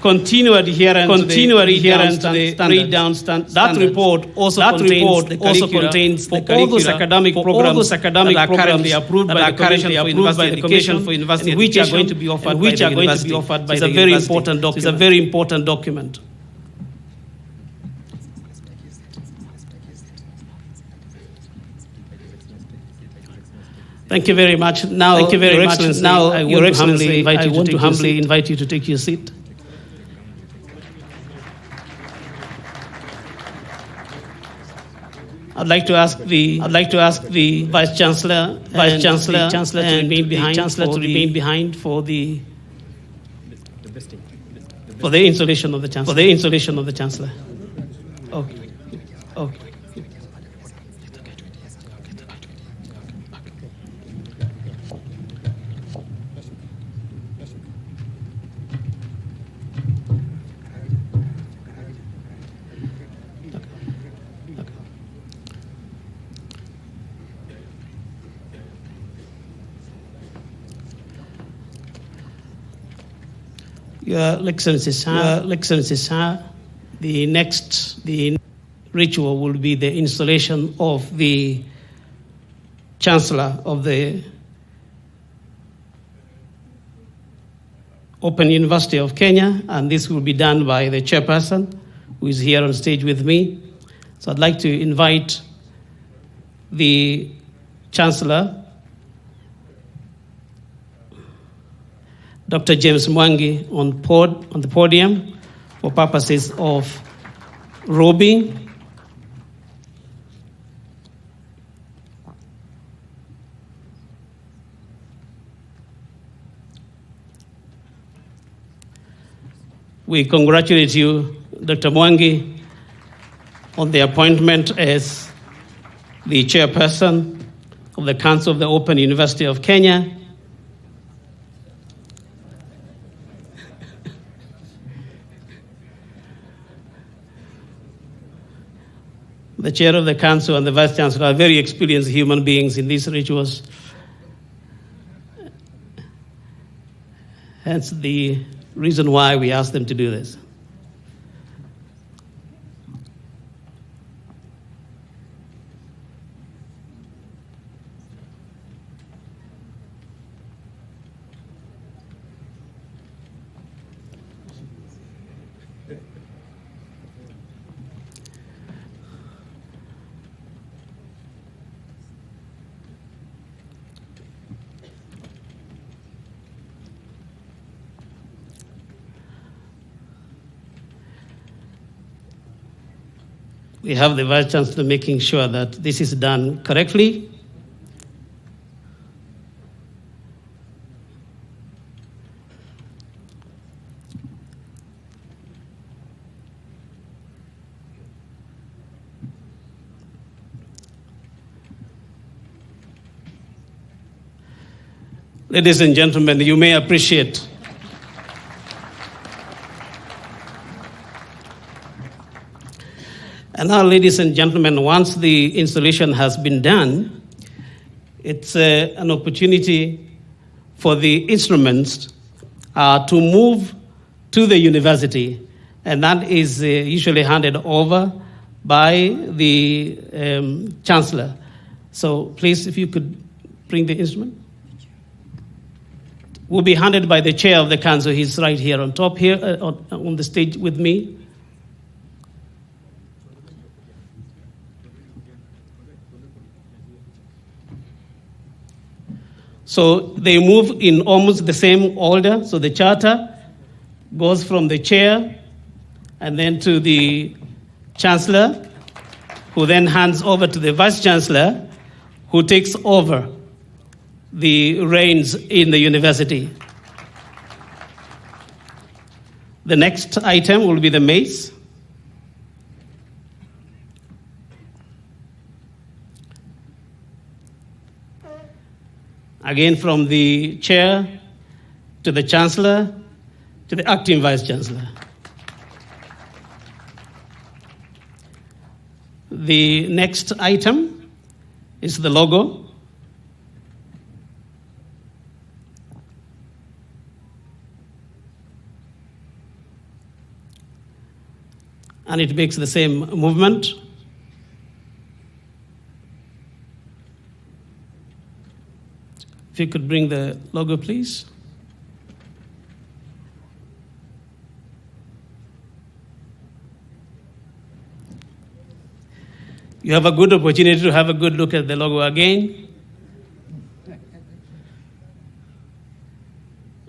continued adherence to the read-down standards. That report also contains the all those academic programs that are currently approved by the Commission for University Education, which are going to be offered by the university. It's a very important document. It's a very important document. Thank you very much. Now, Your Excellency, I want to humbly invite you to take your seat. I'd like to ask the Vice Chancellor to remain behind for the installation of the Chancellor. Okay. Okay. Your Excellency, sir, the next ritual will be the installation of the Chancellor of the Open University of Kenya, and this will be done by the chairperson, who is here on stage with me. So I'd like to invite the Chancellor, Dr. James Mwangi, on the podium for purposes of robing. We congratulate you, Dr. Mwangi, on the appointment as the chairperson of the Council of the Open University of Kenya. The chair of the council and the vice chancellor are very experienced human beings in these rituals. Hence the reason why we asked them to do this. We have the Vice Chancellor making sure that this is done correctly. Ladies and gentlemen, you may appreciate And now, ladies and gentlemen, once the installation has been done, it's an opportunity for the instruments to move to the university, and that is usually handed over by the chancellor. So please, if you could bring the instrument. Will be handed by the chair of the council. He's right here on top here on the stage with me. So they move in almost the same order. So the charter goes from the chair and then to the chancellor, who then hands over to the vice chancellor, who takes over the reins in the university. The next item will be the mace. Again, from the chair to the chancellor to the acting vice chancellor. The next item is the logo. and it makes the same movement. If you could bring the logo, please. You have a good opportunity to have a good look at the logo again.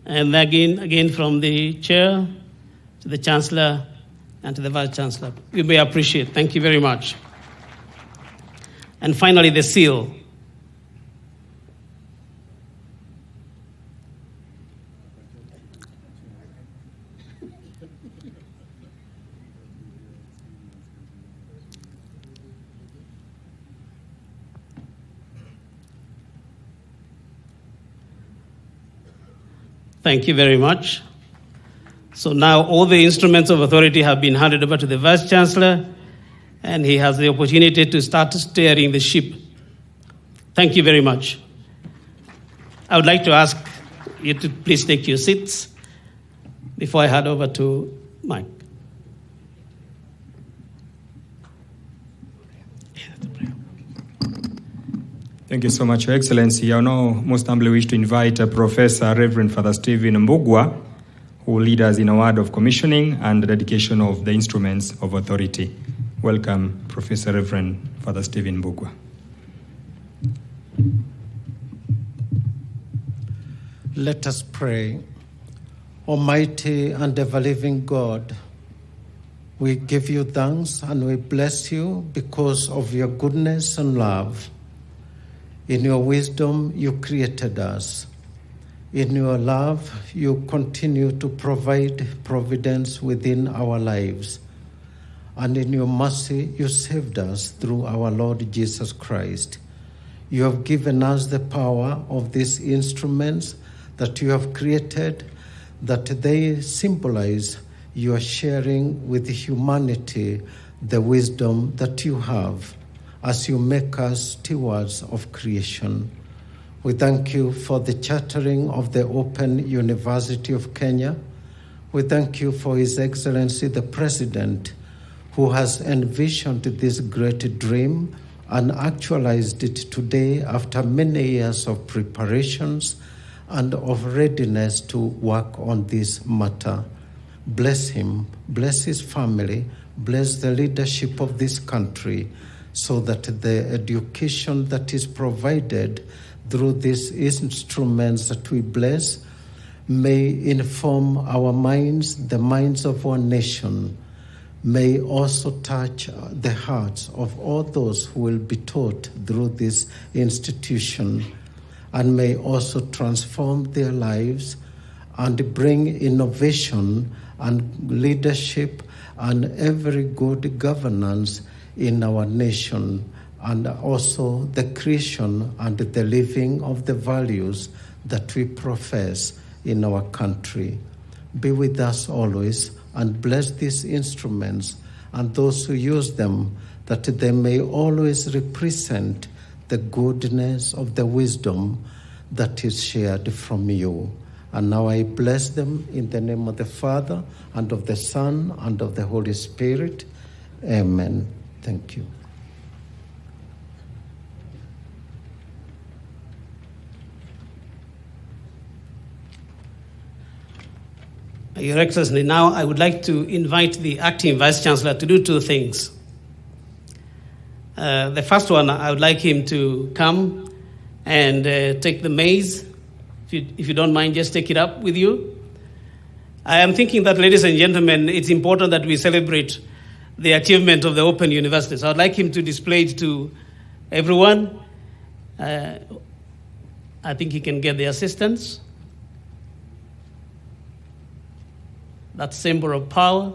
And again from the chair to the Chancellor and to the Vice Chancellor. We may appreciate. Thank you very much. And finally, the seal. Thank you very much. So now all the instruments of authority have been handed over to the Vice Chancellor, and he has the opportunity to start steering the ship. Thank you very much. I would like to ask you to please take your seats before I hand over to Mike. Thank you so much, Your Excellency. I now most humbly wish to invite Professor Reverend Father Stephen Mbugwa, who will lead us in a word of commissioning and the dedication of the instruments of authority. Welcome, Professor Reverend Father Stephen Mbugwa. Let us pray. Almighty and ever-living God, we give you thanks and we bless you because of your goodness and love. In your wisdom, you created us. In your love, you continue to provide providence within our lives. And in your mercy, you saved us through our Lord Jesus Christ. You have given us the power of these instruments that you have created, that they symbolize your sharing with humanity the wisdom that you have as you make us stewards of creation. We thank you for the chartering of the Open University of Kenya. We thank you for His Excellency the President, who has envisioned this great dream and actualized it today after many years of preparations and of readiness to work on this matter. Bless him, bless his family, bless the leadership of this country, so that the education that is provided through these instruments that we bless may inform our minds, the minds of our nation, may also touch the hearts of all those who will be taught through this institution, and may also transform their lives and bring innovation and leadership and every good governance in our nation, and also the creation and the living of the values that we profess in our country. Be with us always and bless these instruments and those who use them, that they may always represent the goodness of the wisdom that is shared from you. And now I bless them in the name of the Father, and of the Son, and of the Holy Spirit. Amen. Thank you. Your Excellency, now I would like to invite the Acting Vice Chancellor to do two things. The first one, I would like him to come and take the maize. If you don't mind, just take it up with you. I am thinking that, ladies and gentlemen, it's important that we celebrate the achievement of the Open University. So I'd like him to display it to everyone. I think he can get the assistance. That symbol of power.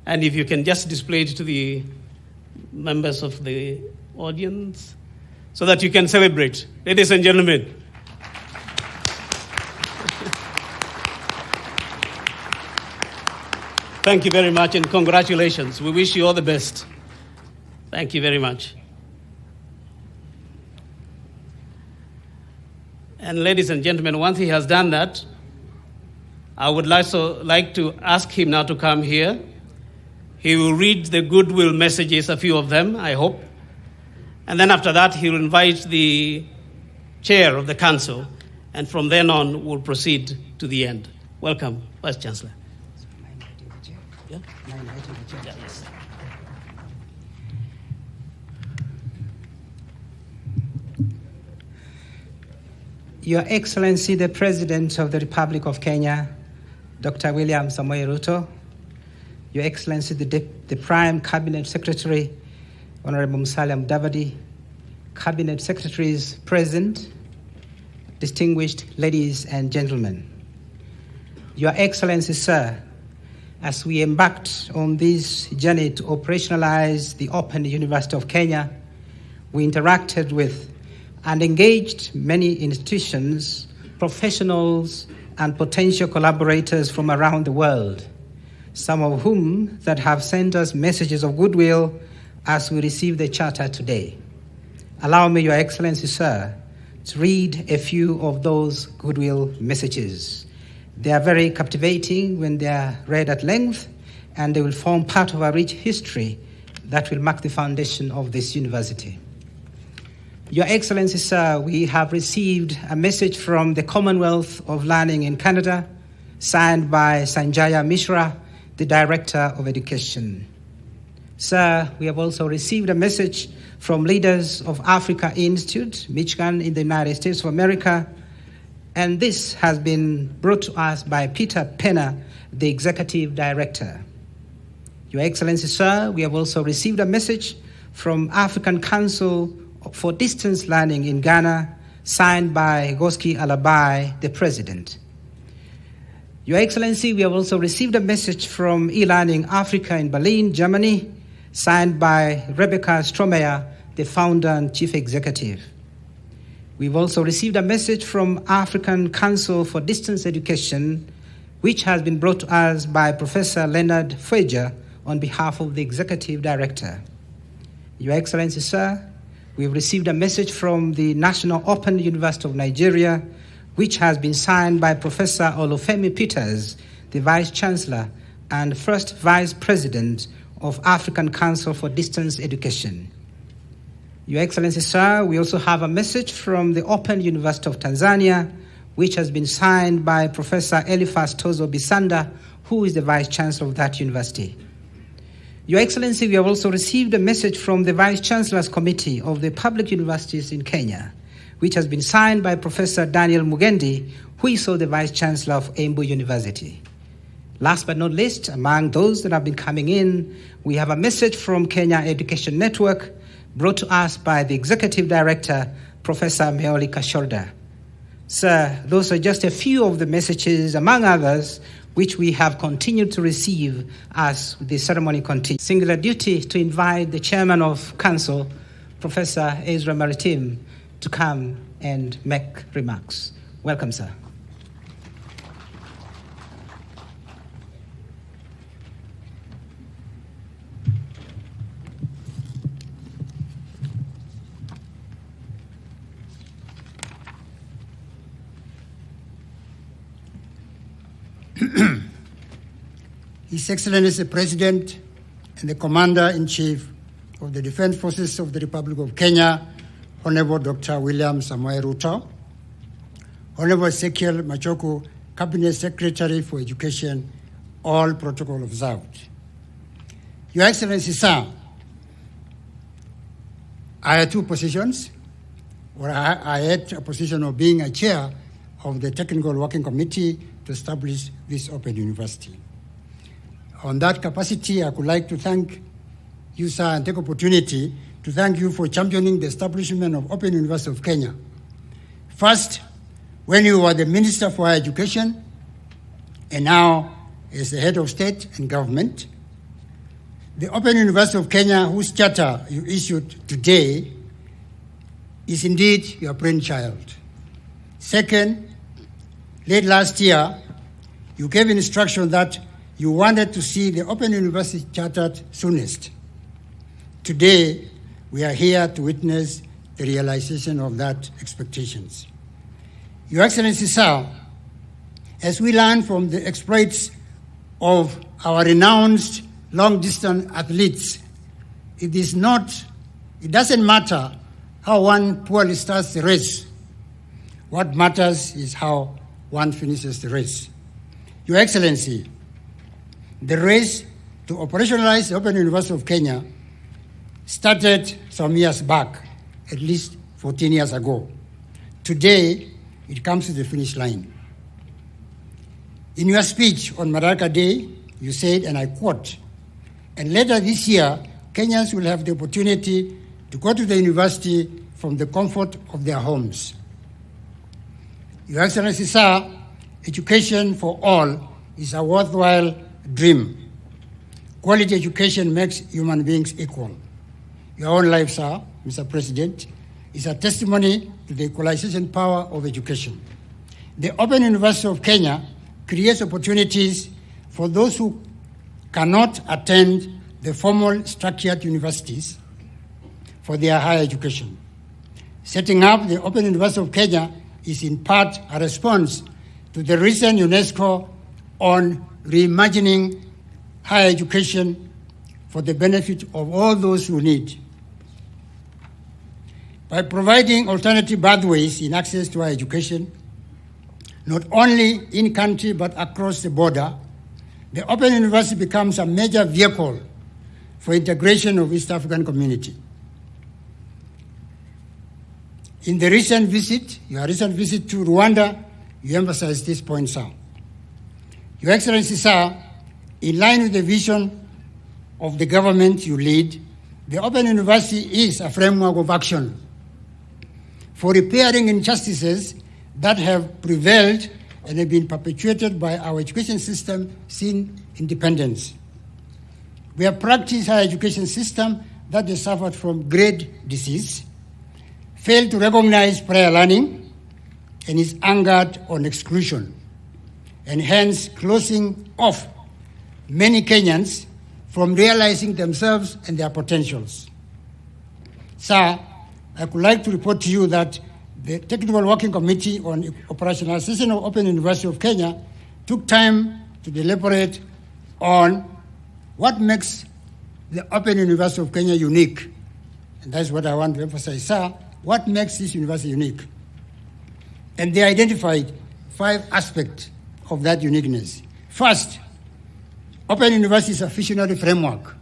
And if you can just display it to the members of the audience so that you can celebrate. Ladies and gentlemen. Thank you very much and congratulations. We wish you all the best. Thank you very much. And ladies and gentlemen, once he has done that, I would also like to ask him now to come here. He will read the goodwill messages, a few of them, I hope. And then after that, he will invite the chair of the council. And from then on, we'll proceed to the end. Welcome, Vice Chancellor. Yeah? Yes. Your Excellency, the President of the Republic of Kenya, Dr. William Samoei Ruto, Your Excellency, the Prime Cabinet Secretary, Honorable Musalia Mudavadi, Cabinet Secretaries present, distinguished ladies and gentlemen. Your Excellency, sir, as we embarked on this journey to operationalize the Open University of Kenya, we interacted with and engaged many institutions, professionals, and potential collaborators from around the world, some of whom that have sent us messages of goodwill as we receive the charter today. Allow me, Your Excellency, sir, to read a few of those goodwill messages. They are very captivating when they are read at length, and they will form part of a rich history that will mark the foundation of this university. Your Excellency, sir, we have received a message from the Commonwealth of Learning in Canada, signed by Sanjaya Mishra, the Director of Education. Sir, we have also received a message from leaders of Africa Institute, Michigan in the United States of America, and this has been brought to us by Peter Penner, the Executive Director. Your Excellency, sir, we have also received a message from African Council for Distance Learning in Ghana, signed by Goski Alabai, the President. Your Excellency, we have also received a message from eLearning Africa in Berlin, Germany, signed by Rebecca Stromeyer, the Founder and Chief Executive. We've also received a message from African Council for Distance Education, which has been brought to us by Professor Leonard Fueger on behalf of the Executive Director. Your Excellency, sir, we've received a message from the National Open University of Nigeria, which has been signed by Professor Olufemi Peters, the Vice Chancellor and First Vice President of African Council for Distance Education. Your Excellency, sir, we also have a message from the Open University of Tanzania, which has been signed by Professor Eliphas Tozo Bisanda, who is the Vice Chancellor of that university. Your Excellency, we have also received a message from the Vice Chancellor's Committee of the Public Universities in Kenya, which has been signed by Professor Daniel Mugendi, who is also the Vice Chancellor of Embu University. Last but not least, among those that have been coming in, we have a message from Kenya Education Network, brought to us by the Executive Director, Professor Meoli Kashorda. Sir, those are just a few of the messages, among others, which we have continued to receive as the ceremony continues. Singular duty to invite the Chairman of Council, Professor Ezra Maritim, to come and make remarks. Welcome, sir. His Excellency the President and the Commander-in-Chief of the Defense Forces of the Republic of Kenya, Honorable Dr. William Samoei Ruto, Honorable Ezekiel Machakos, Cabinet Secretary for Education, all protocol observed. Your Excellency, sir, I had two positions. I had a position of being a chair of the Technical Working Committee to establish this Open University. On that capacity, I would like to thank you, sir, and take opportunity to thank you for championing the establishment of Open University of Kenya. First, when you were the Minister for Education, and now as the head of state and government, the Open University of Kenya, whose charter you issued today, is indeed your brainchild. Second, late last year, you gave instruction that you wanted to see the Open University chartered soonest. Today, we are here to witness the realization of that expectations. Your Excellency, sir, as we learn from the exploits of our renowned long-distance athletes, it doesn't matter how one poorly starts the race. What matters is how one finishes the race. Your Excellency, the race to operationalize the Open University of Kenya started some years back, at least 14 years ago. Today, it comes to the finish line. In your speech on Madaraka Day, you said, and I quote, "And later this year, Kenyans will have the opportunity to go to the university from the comfort of their homes." Your Excellency, sir, education for all is a worthwhile dream. Quality education makes human beings equal. Your own life, sir, Mr. President, is a testimony to the equalization power of education. The Open University of Kenya creates opportunities for those who cannot attend the formal structured universities for their higher education. Setting up the Open University of Kenya is in part a response to the recent UNESCO on reimagining higher education for the benefit of all those who need. By providing alternative pathways in access to higher education, not only in country but across the border, the Open University becomes a major vehicle for integration of East African community. In your recent visit to Rwanda, you emphasized this point, sir. Your Excellency, sir, in line with the vision of the government you lead, the Open University is a framework of action for repairing injustices that have prevailed and have been perpetuated by our education system since independence. We have practiced our education system that has suffered from grade disease, failed to recognize prior learning, and is anchored on exclusion, and hence closing off many Kenyans from realizing themselves and their potentials. Sir, I would like to report to you that the Technical Working Committee on Operationalization of Open University of Kenya took time to deliberate on what makes the Open University of Kenya unique. And that's what I want to emphasize, sir. What makes this university unique? And they identified 5 aspects of that uniqueness. First, Open University is a visionary framework.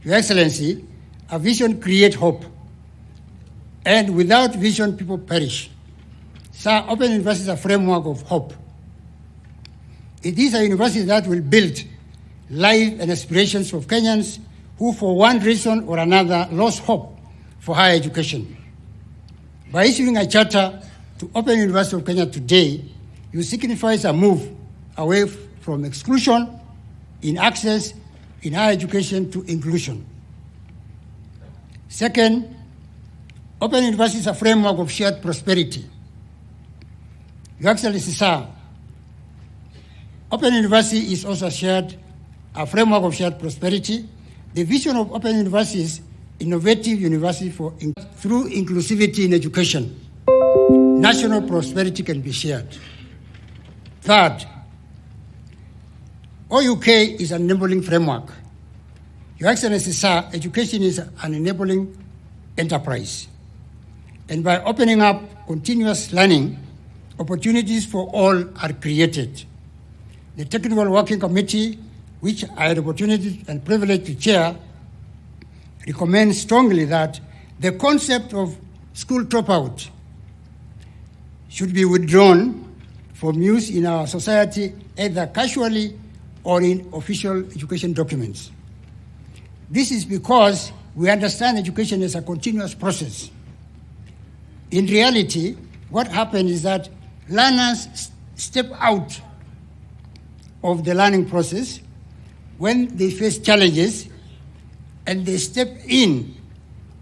Your Excellency, a vision creates hope. And without vision, people perish. Sir, Open University is a framework of hope. It is a university that will build life and aspirations of Kenyans who, for one reason or another, lost hope for higher education. By issuing a charter to Open University of Kenya today, you signify a move away from exclusion in access in higher education to inclusion. Second, Open University is a framework of shared prosperity. Your Excellency, sir, Open University is also a framework of shared prosperity. The vision of Open University is innovative university through inclusivity in education. National prosperity can be shared. Third, OUK is an enabling framework. Your Excellency, sir, education is an enabling enterprise. And by opening up continuous learning, opportunities for all are created. The Technical Working Committee, which I had the opportunity and privilege to chair, recommends strongly that the concept of school dropout should be withdrawn from use in our society, either casually or in official education documents. This is because we understand education as a continuous process. In reality, what happens is that learners step out of the learning process when they face challenges, and they step in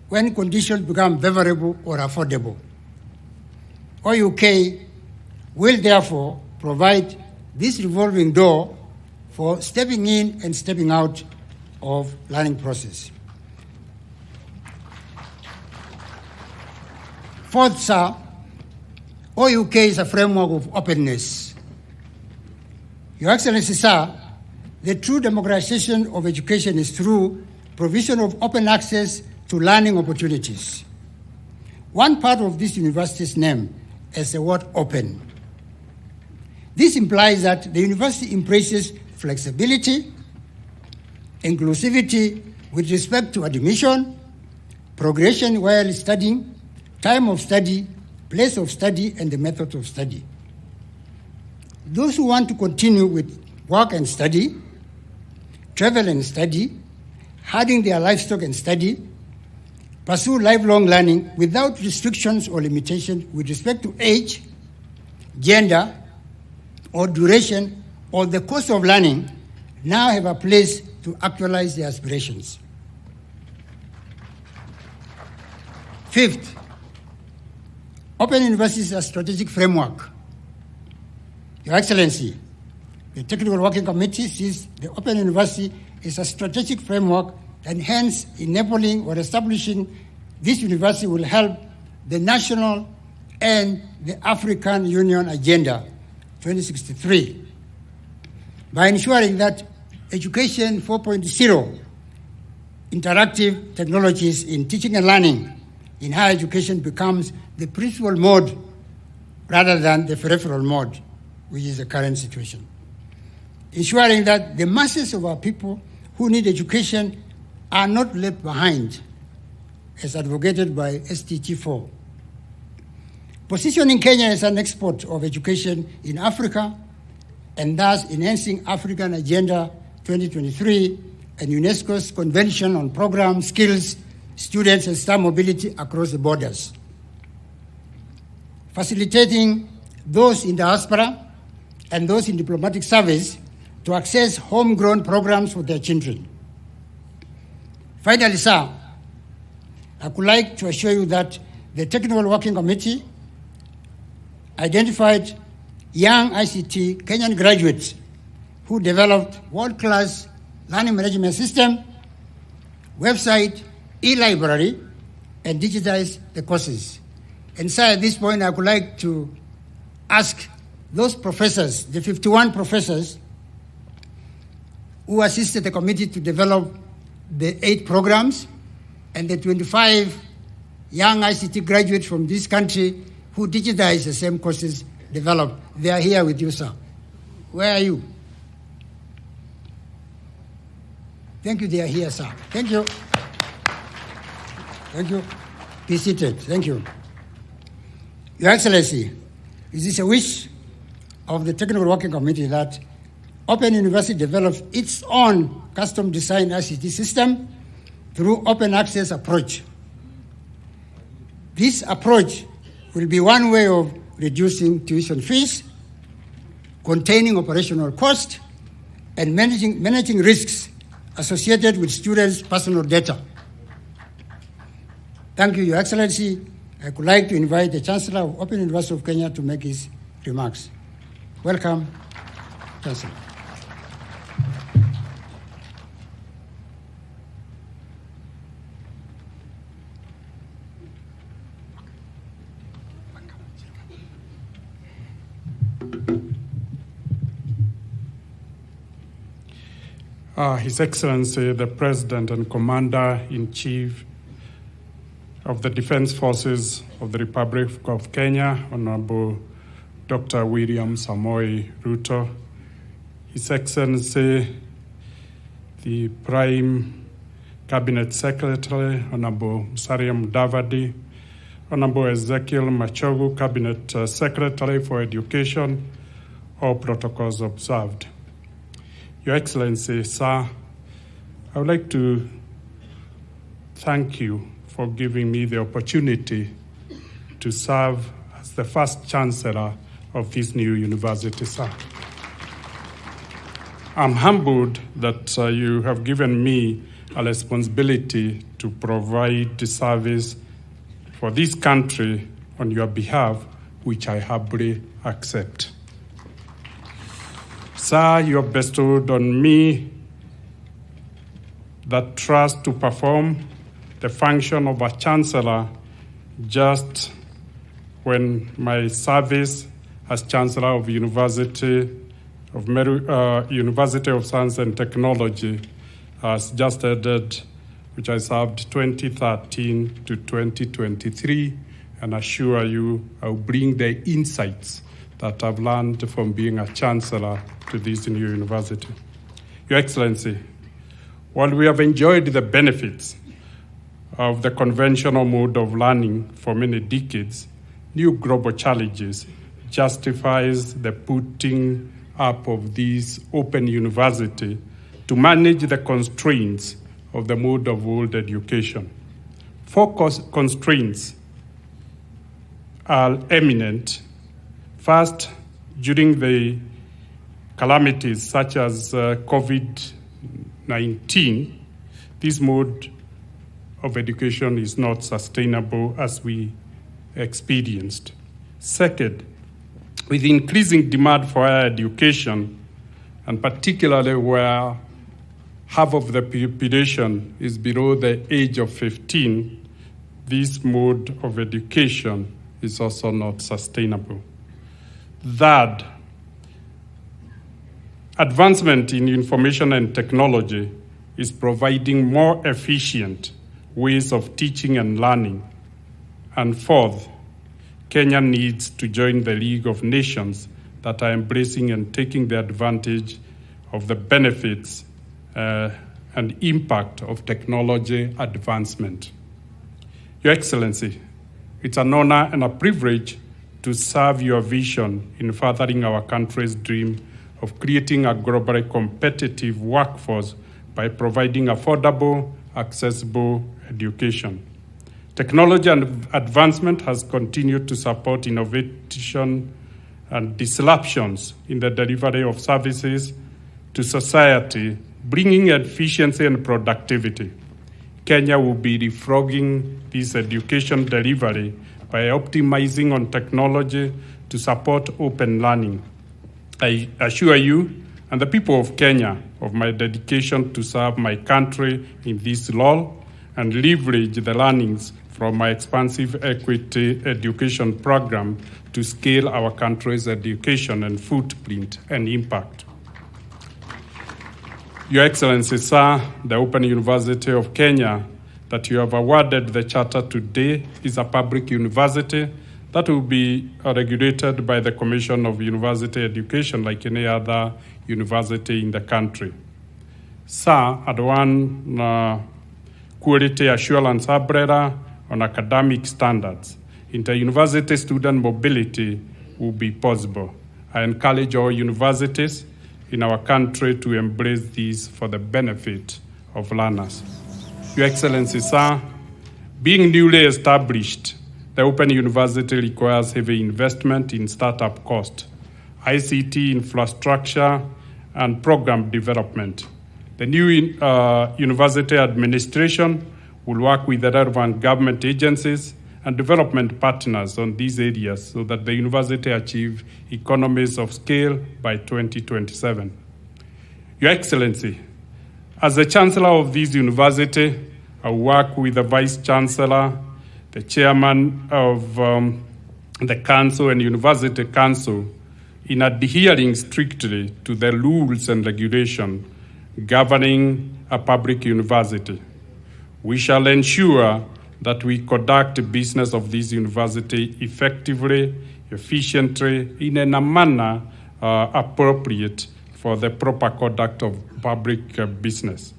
when conditions become favorable or affordable. OUK will therefore provide this revolving door for stepping in and stepping out of learning process. Fourth, sir, OUK is a framework of openness. Your Excellency, sir, the true democratization of education is through provision of open access to learning opportunities. One part of this university's name is the word open. This implies that the university embraces flexibility, inclusivity with respect to admission, progression while studying, time of study, place of study, and the method of study. Those who want to continue with work and study, travel and study, herding their livestock and study, pursue lifelong learning without restrictions or limitations with respect to age, gender, or duration, or the cost of learning, now have a place to actualize their aspirations. Fifth, Open University is a strategic framework. Your Excellency, the Technical Working Committee sees the Open University is a strategic framework, and hence enabling or establishing this university will help the national and the African Union Agenda 2063 by ensuring that Education 4.0 interactive technologies in teaching and learning in higher education becomes the principal mode rather than the peripheral mode, which is the current situation. Ensuring that the masses of our people who need education are not left behind, as advocated by SDG4. Positioning Kenya as an export of education in Africa, and thus enhancing African Agenda 2023 and UNESCO's Convention on Programs, Skills, Students, and Staff Mobility across the borders. Facilitating those in diaspora and those in diplomatic service to access homegrown programs for their children. Finally, sir, I would like to assure you that the Technical Working Committee identified young ICT Kenyan graduates who developed world-class learning management system, website, e-library, and digitized the courses. And sir, at this point, I would like to ask those professors, the 51 professors who assisted the committee to develop the 8 programs, and the 25 young ICT graduates from this country who digitized the same courses developed. They are here with you, sir. Where are you? Thank you, they are here, sir. Thank you. Thank you. Be seated. Thank you. Your Excellency, it is a wish of the Technical Working Committee that Open University develops its own custom-designed ICT system through open access approach. This approach will be one way of reducing tuition fees, containing operational costs, and managing risks associated with students' personal data. Thank you, Your Excellency. I would like to invite the Chancellor of Open University of Kenya to make his remarks. Welcome, Chancellor. His Excellency, the President and Commander-in-Chief of the Defense Forces of the Republic of Kenya, Honorable Dr. William Samoei Ruto, His Excellency, the Prime Cabinet Secretary, Honorable Musalia Mudavadi, Honorable Ezekiel Machogu, Cabinet Secretary for Education, all protocols observed. Your Excellency, sir, I would like to thank you for giving me the opportunity to serve as the first Chancellor of this new university, sir. I'm humbled that you have given me a responsibility to provide the service for this country on your behalf, which I humbly accept. Sir, you have bestowed on me that trust to perform the function of a Chancellor just when my service as Chancellor of University of University of Science and Technology has just added, which I served 2013 to 2023, and assure you I'll bring the insights that I've learned from being a chancellor to this new university. Your Excellency, while we have enjoyed the benefits of the conventional mode of learning for many decades, new global challenges justifies the putting up of this open university to manage the constraints of the mode of world education. 4 constraints are eminent. First, during the calamities such as COVID-19, this mode of education is not sustainable as we experienced. Second, with increasing demand for higher education, and particularly where half of the population is below the age of 15, this mode of education is also not sustainable. Third, advancement in information and technology is providing more efficient ways of teaching and learning. And fourth, Kenya needs to join the League of Nations that are embracing and taking the advantage of the benefits and impact of technology advancement. Your Excellency, it's an honor and a privilege to serve your vision in furthering our country's dream of creating a globally competitive workforce by providing affordable, accessible education. Technology and advancement has continued to support innovation and disruptions in the delivery of services to society, bringing efficiency and productivity. Kenya will be leapfrogging this education delivery by optimizing on technology to support open learning. I assure you and the people of Kenya of my dedication to serve my country in this role and leverage the learnings from my expansive equity education program to scale our country's education and footprint and impact. Your Excellency, sir, the Open University of Kenya that you have awarded the charter today is a public university that will be regulated by the Commission of University Education like any other university in the country. Sir, at one quality assurance umbrella on academic standards, inter-university student mobility will be possible. I encourage all universities in our country to embrace these for the benefit of learners. Your Excellency, sir, being newly established, the Open University requires heavy investment in startup cost, ICT infrastructure, and program development. The new university administration will work with the relevant government agencies and development partners on these areas so that the university achieve economies of scale by 2027. Your Excellency, as the Chancellor of this university, I will work with the Vice Chancellor, the Chairman of the Council and University Council in adhering strictly to the rules and regulations governing a public university. We shall ensure that we conduct business of this university effectively, efficiently, in a manner appropriate for the proper conduct of public business.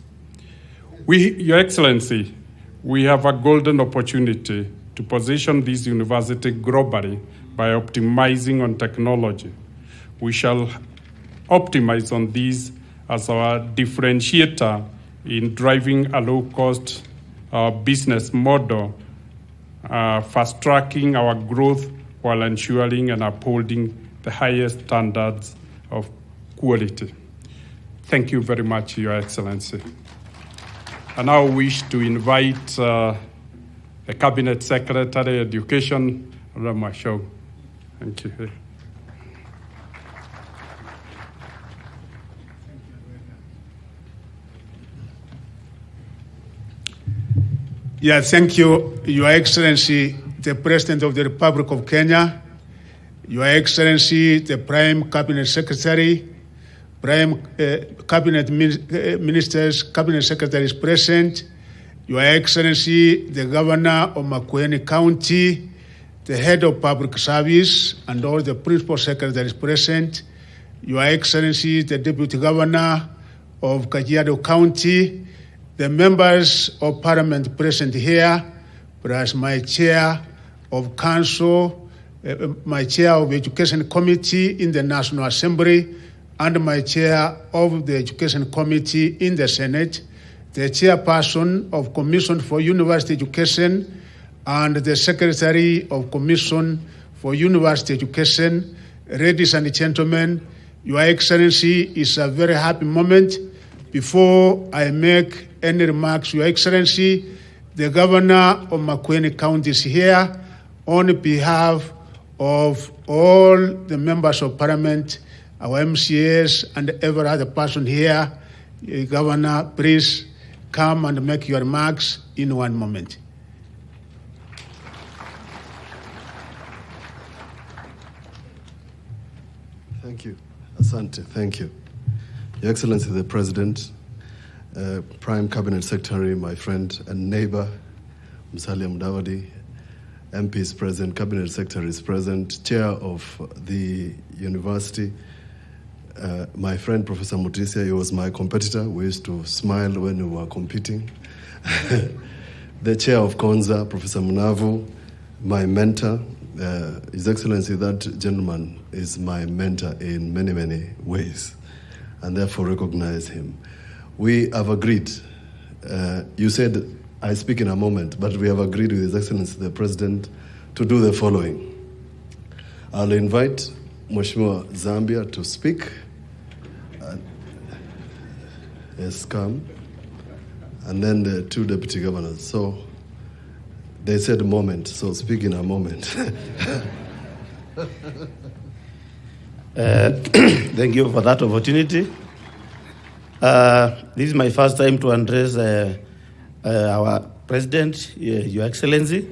Your Excellency, we have a golden opportunity to position this university globally by optimizing on technology. We shall optimize on these as our differentiator in driving a low-cost business model, fast-tracking our growth while ensuring and upholding the highest standards of quality. Thank you very much, Your Excellency. I now wish to invite the Cabinet Secretary, Education, Ramasho. Thank you. Yeah, thank you, Your Excellency, the President of the Republic of Kenya, Your Excellency, the Prime Cabinet Secretary, Prime Cabinet Ministers, Cabinet Secretaries present, Your Excellency, the Governor of Makueni County, the Head of Public Service, and all the Principal Secretaries present, Your Excellency, the Deputy Governor of Kajiado County, the members of Parliament present here, plus my Chair of Council, my Chair of Education Committee in the National Assembly, and my Chair of the Education Committee in the Senate, the Chairperson of Commission for University Education, and the Secretary of Commission for University Education. Ladies and gentlemen, Your Excellency, it's a very happy moment. Before I make any remarks, Your Excellency, the Governor of Makueni County is here on behalf of all the members of Parliament, our MCAs, and every other person here. Governor, please come and make your remarks in one moment. Thank you. Asante, thank you. Your Excellency the President, Prime Cabinet Secretary, my friend and neighbor, Musalia Mudavadi, MPs present, Cabinet Secretaries present, Chair of the University, my friend Professor Mutisia, he was my competitor. We used to smile when we were competing. The Chair of Konza, Professor Munavu, my mentor. His Excellency, that gentleman is my mentor in many, many ways, and therefore recognize him. We have agreed, you said I speak in a moment, but we have agreed with His Excellency the President to do the following. I'll invite Mheshimiwa Zambia to speak. Yes, come. And then the two deputy governors. So they said a moment, so speak in a moment. Thank you for that opportunity. This is my first time to address our President, Your Excellency,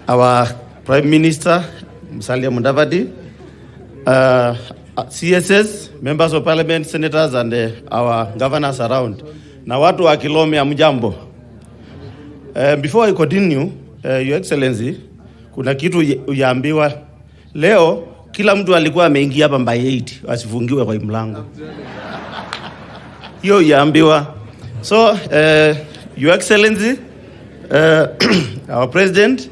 our Prime Minister, Musalia Mudavadi, CSS, members of Parliament, senators, and our governors around. Na watu wa Kilome hamjambo. Before I continue, Your Excellency, kuna kitu uyaambiwa leo. Kila mtu alikuwa ameingia hapa by 8 asifungiwe kwa mlango. Hiyo yaambiwa. So, Your Excellency, our President,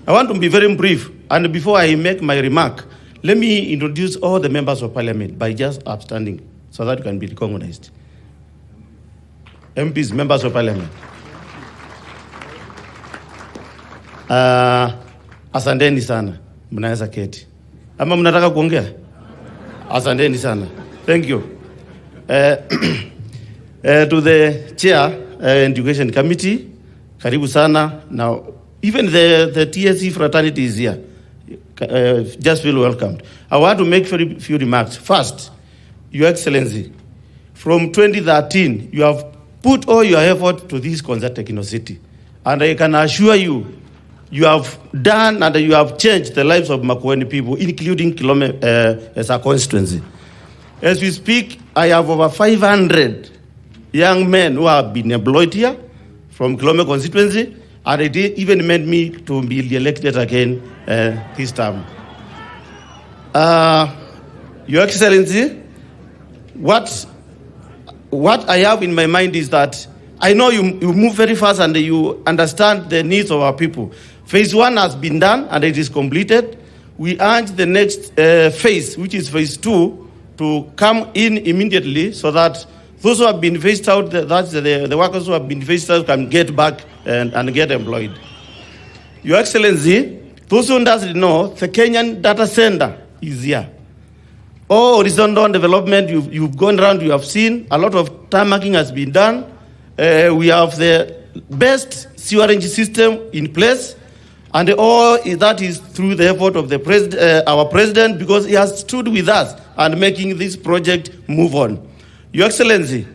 I want to be very brief. And before I make my remark, let me introduce all the members of Parliament by just upstanding so that you can be recognized. MPs, members of Parliament. Asanteni sana. Mnaweza keti. Ama mnataka kuongea? Asanteni sana. Thank you. To the Chair, Education Committee, karibu sana. Now, even the TSC fraternity is here. Just feel welcomed. I want to make very few remarks. First, Your Excellency, from 2013, you have put all your effort to this Konza Techno City. And I can assure you, you have done and you have changed the lives of Makueni people, including Kilome as a constituency. As we speak, I have over 500 young men who have been employed here from Kilome constituency, and it even made me to be elected again this time. Your Excellency, what I have in my mind is that I know you move very fast and you understand the needs of our people. Phase 1 has been done and it is completed. We urge the next phase, which is phase 2, to come in immediately so that those who have been phased out, that's the workers who have been phased out, can get back and get employed. Your Excellency, those who doesn't know, the Kenyan data center is here. All horizontal development, you've gone around, you have seen, a lot of tarmacking has been done. We have the best sewerage system in place, and all that is through the effort of the our President, because he has stood with us and making this project move on. Your Excellency,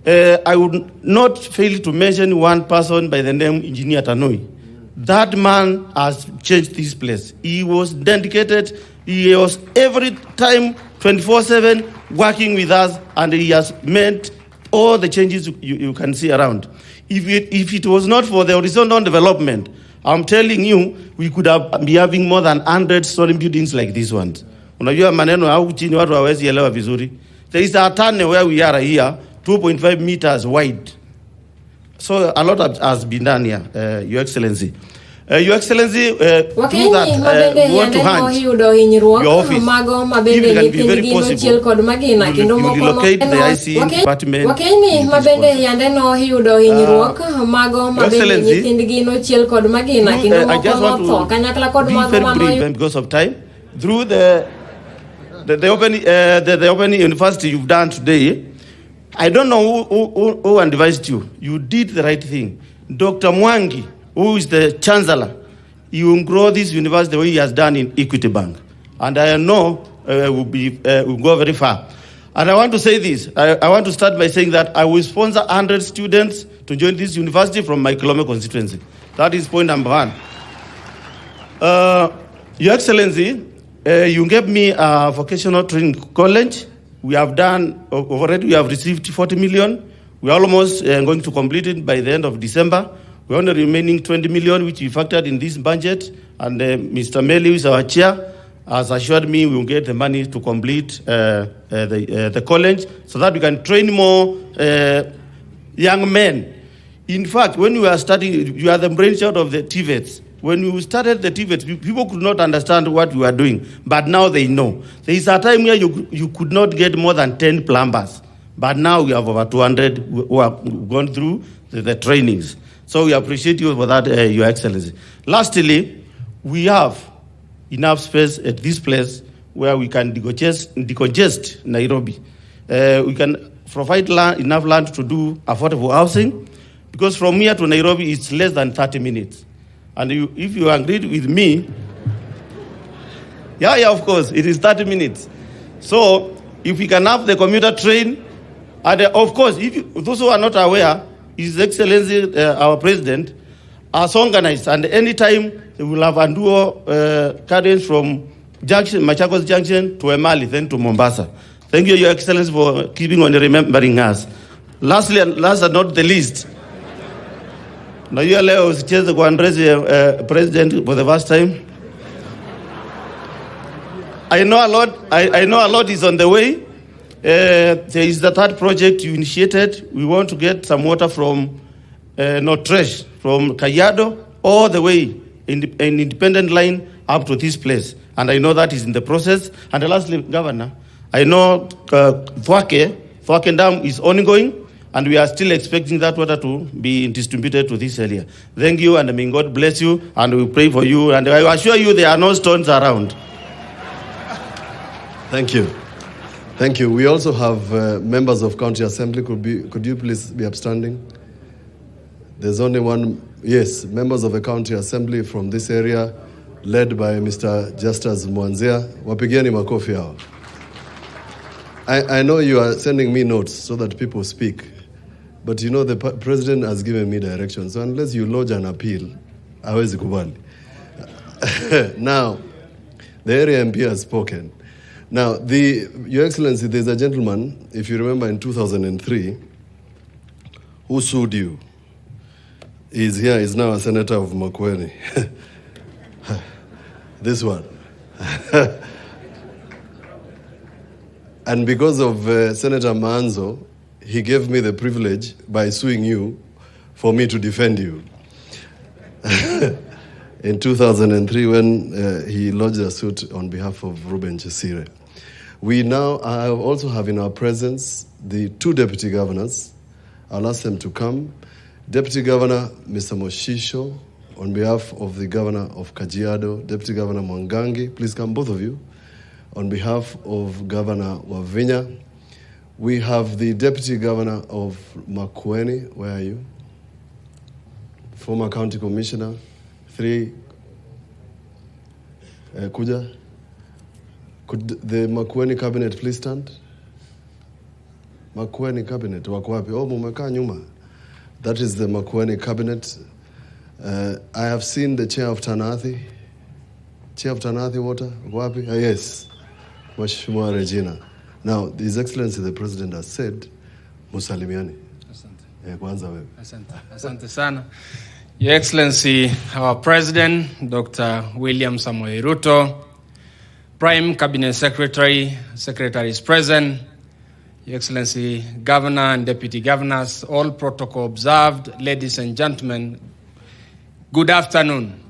I would not fail to mention one person by the name Engineer Tanui. That man has changed this place. He was dedicated. He was every time 24/7 working with us, and he has made all the changes you can see around. If it was not for the horizontal development, I'm telling you, we could have be having more than 100-story buildings like this one. Unajua maneno au chini watu hawezi elewa vizuri. There is a tunnel where we are here, 2.5 meters wide. So a lot has been done here, Your Excellency. Your Excellency, through that, we want to hand your office. If it can be very possible, you relocate the IC department. Your Excellency, I just want to be very brief because of time. Through the open university you've done today, I don't know who advised you. You did the right thing. Dr. Mwangi, who is the chancellor, he will grow this university the way he has done in Equity Bank. And I know will go very far. And I want to say this. I want to start by saying that I will sponsor 100 students to join this university from my Kilome constituency. That is point number one. Your Excellency, you gave me a vocational training college. We have done, already we have received 40 million. We are almost going to complete it by the end of December. We're only remaining 20 million, which we factored in this budget. And Mr. Meli, who is our chair, has assured me we will get the money to complete the college so that we can train more young men. In fact, when we are starting, you are the brainchild of the TVETs. When we started the TVETs, people could not understand what we were doing, but now they know. There is a time where you could not get more than 10 plumbers, but now we have over 200 who have gone through the trainings. So we appreciate you for that, Your Excellency. Lastly, we have enough space at this place where we can decongest Nairobi. We can provide enough land to do affordable housing, because from here to Nairobi it's less than 30 minutes. And if you agreed with me, yeah, of course, it is 30 minutes. So if we can have the commuter train, and of course, those who are not aware, His Excellency, our President, has organized, and anytime we will have Anduo carriage from Machakos Junction to Emali, then to Mombasa. Thank you, Your Excellency, for keeping on remembering us. Lastly, and last but not the least, now you allow us to go and address the President for the first time. I know a lot. I know a lot is on the way. There is the third project you initiated. We want to get some water from Notresh, from Kajiado, all the way in an independent line up to this place. And I know that is in the process. And lastly, Governor, I know Thwake Dam is ongoing, and we are still expecting that water to be distributed to this area. Thank you, and may God bless you, and we pray for you. And I assure you there are no stones around. Thank you. Thank you. We also have members of County Assembly. Could you please be upstanding? There's only one. Yes, members of the County Assembly from this area, led by Mr. Justus Mwanzia. Wapigeni makofi hawa. I know you are sending me notes so that people speak, but you know the President has given me direction. So unless you lodge an appeal, hawezi kubali. Now, the area MP has spoken. Now, Your Excellency, there's a gentleman, if you remember in 2003, who sued you. He's here, he's now a senator of Makueni. This one. And because of Senator Manzo, he gave me the privilege, by suing you, for me to defend you. In 2003, when he lodged a suit on behalf of Ruben Chesire. We now also have in our presence the two deputy governors. I'll ask them to come. Deputy Governor Mr. Moshisho, on behalf of the Governor of Kajiado, Deputy Governor Mwangangi, please come, both of you. On behalf of Governor Wavinya, we have the Deputy Governor of Makueni. Where are you? Former County Commissioner. 3. Kuja. Could the Makueni cabinet please stand? Makueni cabinet, wako wapi? Oh, mumekaa nyuma. That is the Makueni cabinet. I have seen the chair of Tanathi, Chair of Tanathi Water, Wapi? Yes, Mheshimiwa Regina. Now, His Excellency the President has said, Musalimiani. Konza wewe. Asante sana. Your Excellency, our President, Dr. William Samoei Ruto, Prime Cabinet Secretary, Secretaries present, Your Excellency, Governor and Deputy Governors, all protocol observed, ladies and gentlemen, good afternoon.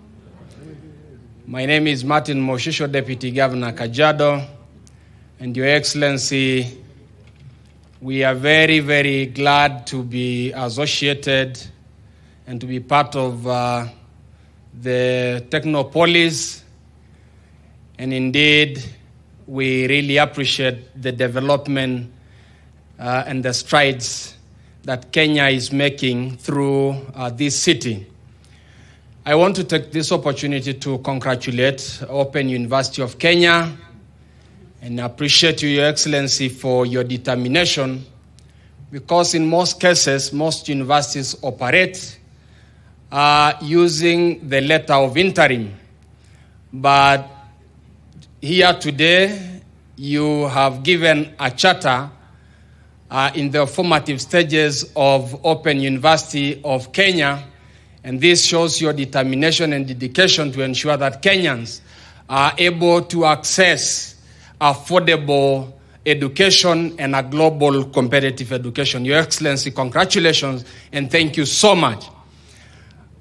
My name is Martin Moshisho, Deputy Governor Kajiado, and Your Excellency, we are very, very glad to be associated and to be part of the Technopolis. And indeed, we really appreciate the development and the strides that Kenya is making through this city. I want to take this opportunity to congratulate Open University of Kenya and appreciate you, Your Excellency, for your determination, because in most cases, most universities operate using the letter of interim. But here today, you have given a charter in the formative stages of Open University of Kenya, and this shows your determination and dedication to ensure that Kenyans are able to access affordable education and a global competitive education. Your Excellency, congratulations and thank you so much.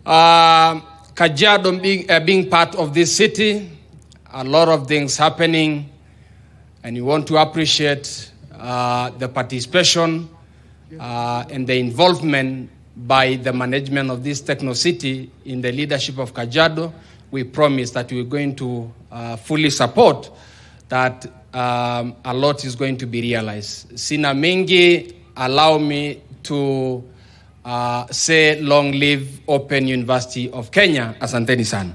Kajiado being part of this city, a lot of things happening, and we want to appreciate the participation and the involvement by the management of this techno city in the leadership of Kajiado. We promise that we're going to fully support that a lot is going to be realized. Sina mingi, allow me to say long live Open University of Kenya. Asanteni sana.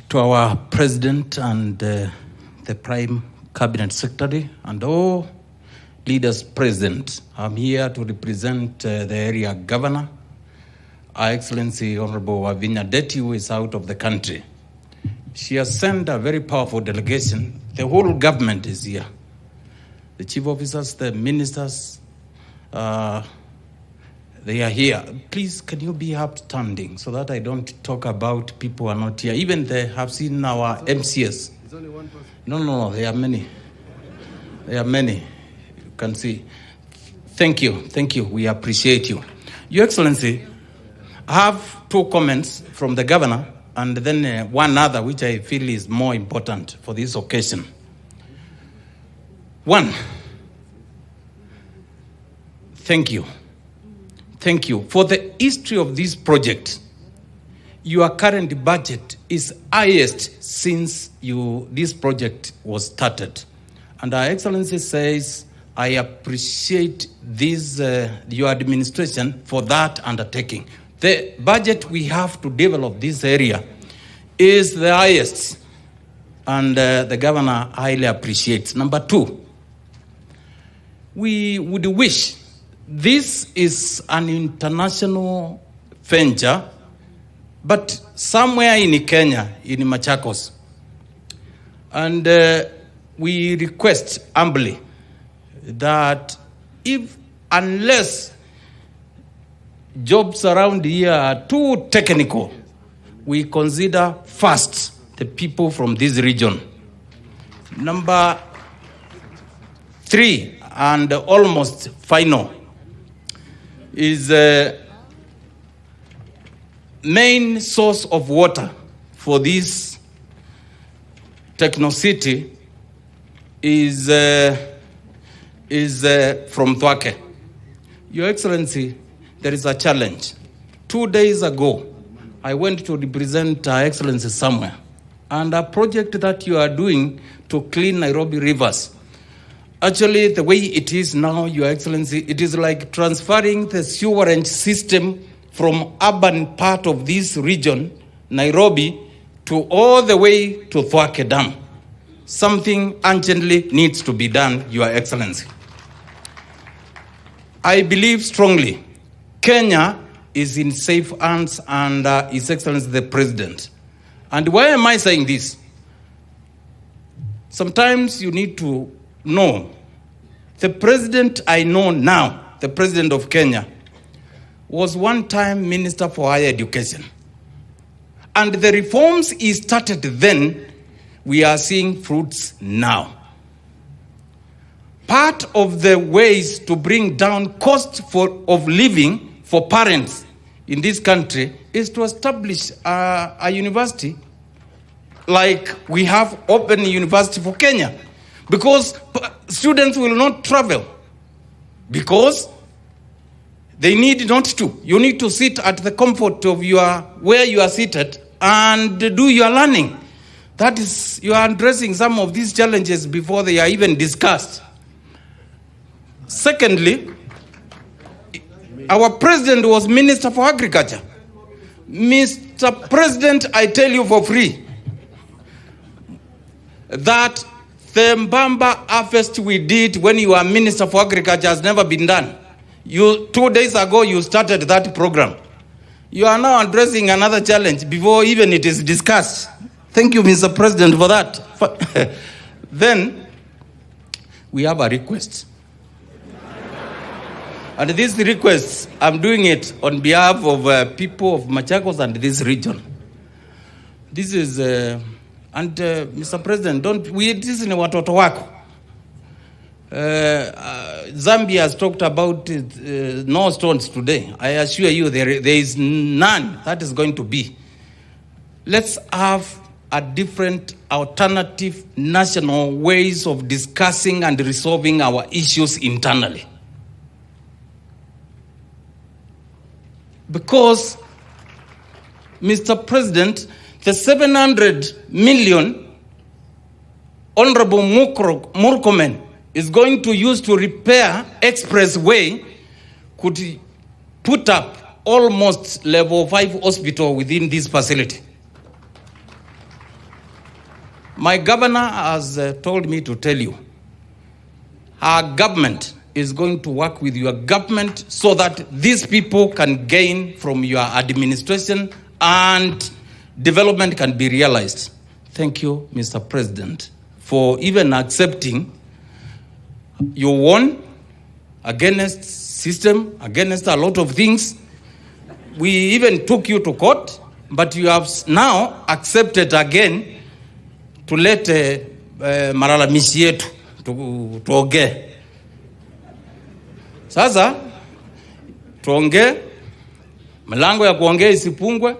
To our President and the Prime Cabinet Secretary and all leaders present, I'm here to represent the area governor, Our Excellency Honorable Wavinya Deti, who is out of the country. She has sent a very powerful delegation. The whole government is here. The chief officers, the ministers, they are here. Please, can you be upstanding so that I don't talk about people who are not here? Even they have seen our MCS. It's only one person. No, there are many. There are many. You can see. Thank you. We appreciate you. Your Excellency, I have two comments from the governor and then one other which I feel is more important for this occasion. One, thank you. Thank you. For the history of this project, your current budget is highest since this project was started. And Our Excellency says, I appreciate this, your administration for that undertaking. The budget we have to develop this area is the highest, and the governor highly appreciates. Number two, we would wish, this is an international venture, but somewhere in Kenya, in Machakos. And we request humbly that unless jobs around here are too technical, we consider first the people from this region. Number three, and almost final, is main source of water for this techno city is from Thwake. Your Excellency, there is a challenge. 2 days ago, I went to represent Her Excellency somewhere, and a project that you are doing to clean Nairobi rivers. Actually, the way it is now, Your Excellency, it is like transferring the sewerage system from urban part of this region, Nairobi, to all the way to Thwake Dam. Something urgently needs to be done, Your Excellency. I believe strongly Kenya is in safe hands under His Excellency the President. And why am I saying this? Sometimes you need to know, the president I know now, the president of Kenya, was one time Minister for Higher Education. And the reforms he started then, we are seeing fruits now. Part of the ways to bring down cost of living for parents in this country is to establish a university like we have Open University for Kenya, because students will not travel because they need not to. You need to sit at the comfort of where you are seated and do your learning. That is, you are addressing some of these challenges before they are even discussed. Secondly, our president was Minister for Agriculture. Mr. President, I tell you for free that the Mbamba harvest we did when you were Minister for Agriculture has never been done. 2 days ago, you started that program. You are now addressing another challenge before even it is discussed. Thank you, Mr. President, for that. Then, we have a request. And this request, I'm doing it on behalf of people of Machakos and this region. This is, Mr. President, this is watoto wako. Zambia has talked about no stones today. I assure you there is none that is going to be. Let's have a different alternative national ways of discussing and resolving our issues internally. Because, Mr. President, the 700 million Honorable Murkomen is going to use to repair expressway could put up almost level 5 hospital within this facility. My governor has told me to tell you, our government is going to work with your government so that these people can gain from your administration and development can be realized. Thank you, Mr. President, for even accepting you won against system, against a lot of things. We even took you to court, but you have now accepted again to let malalamishi yetu tuongee. Sasa tuongee, mlango ya kuongea isipungwe,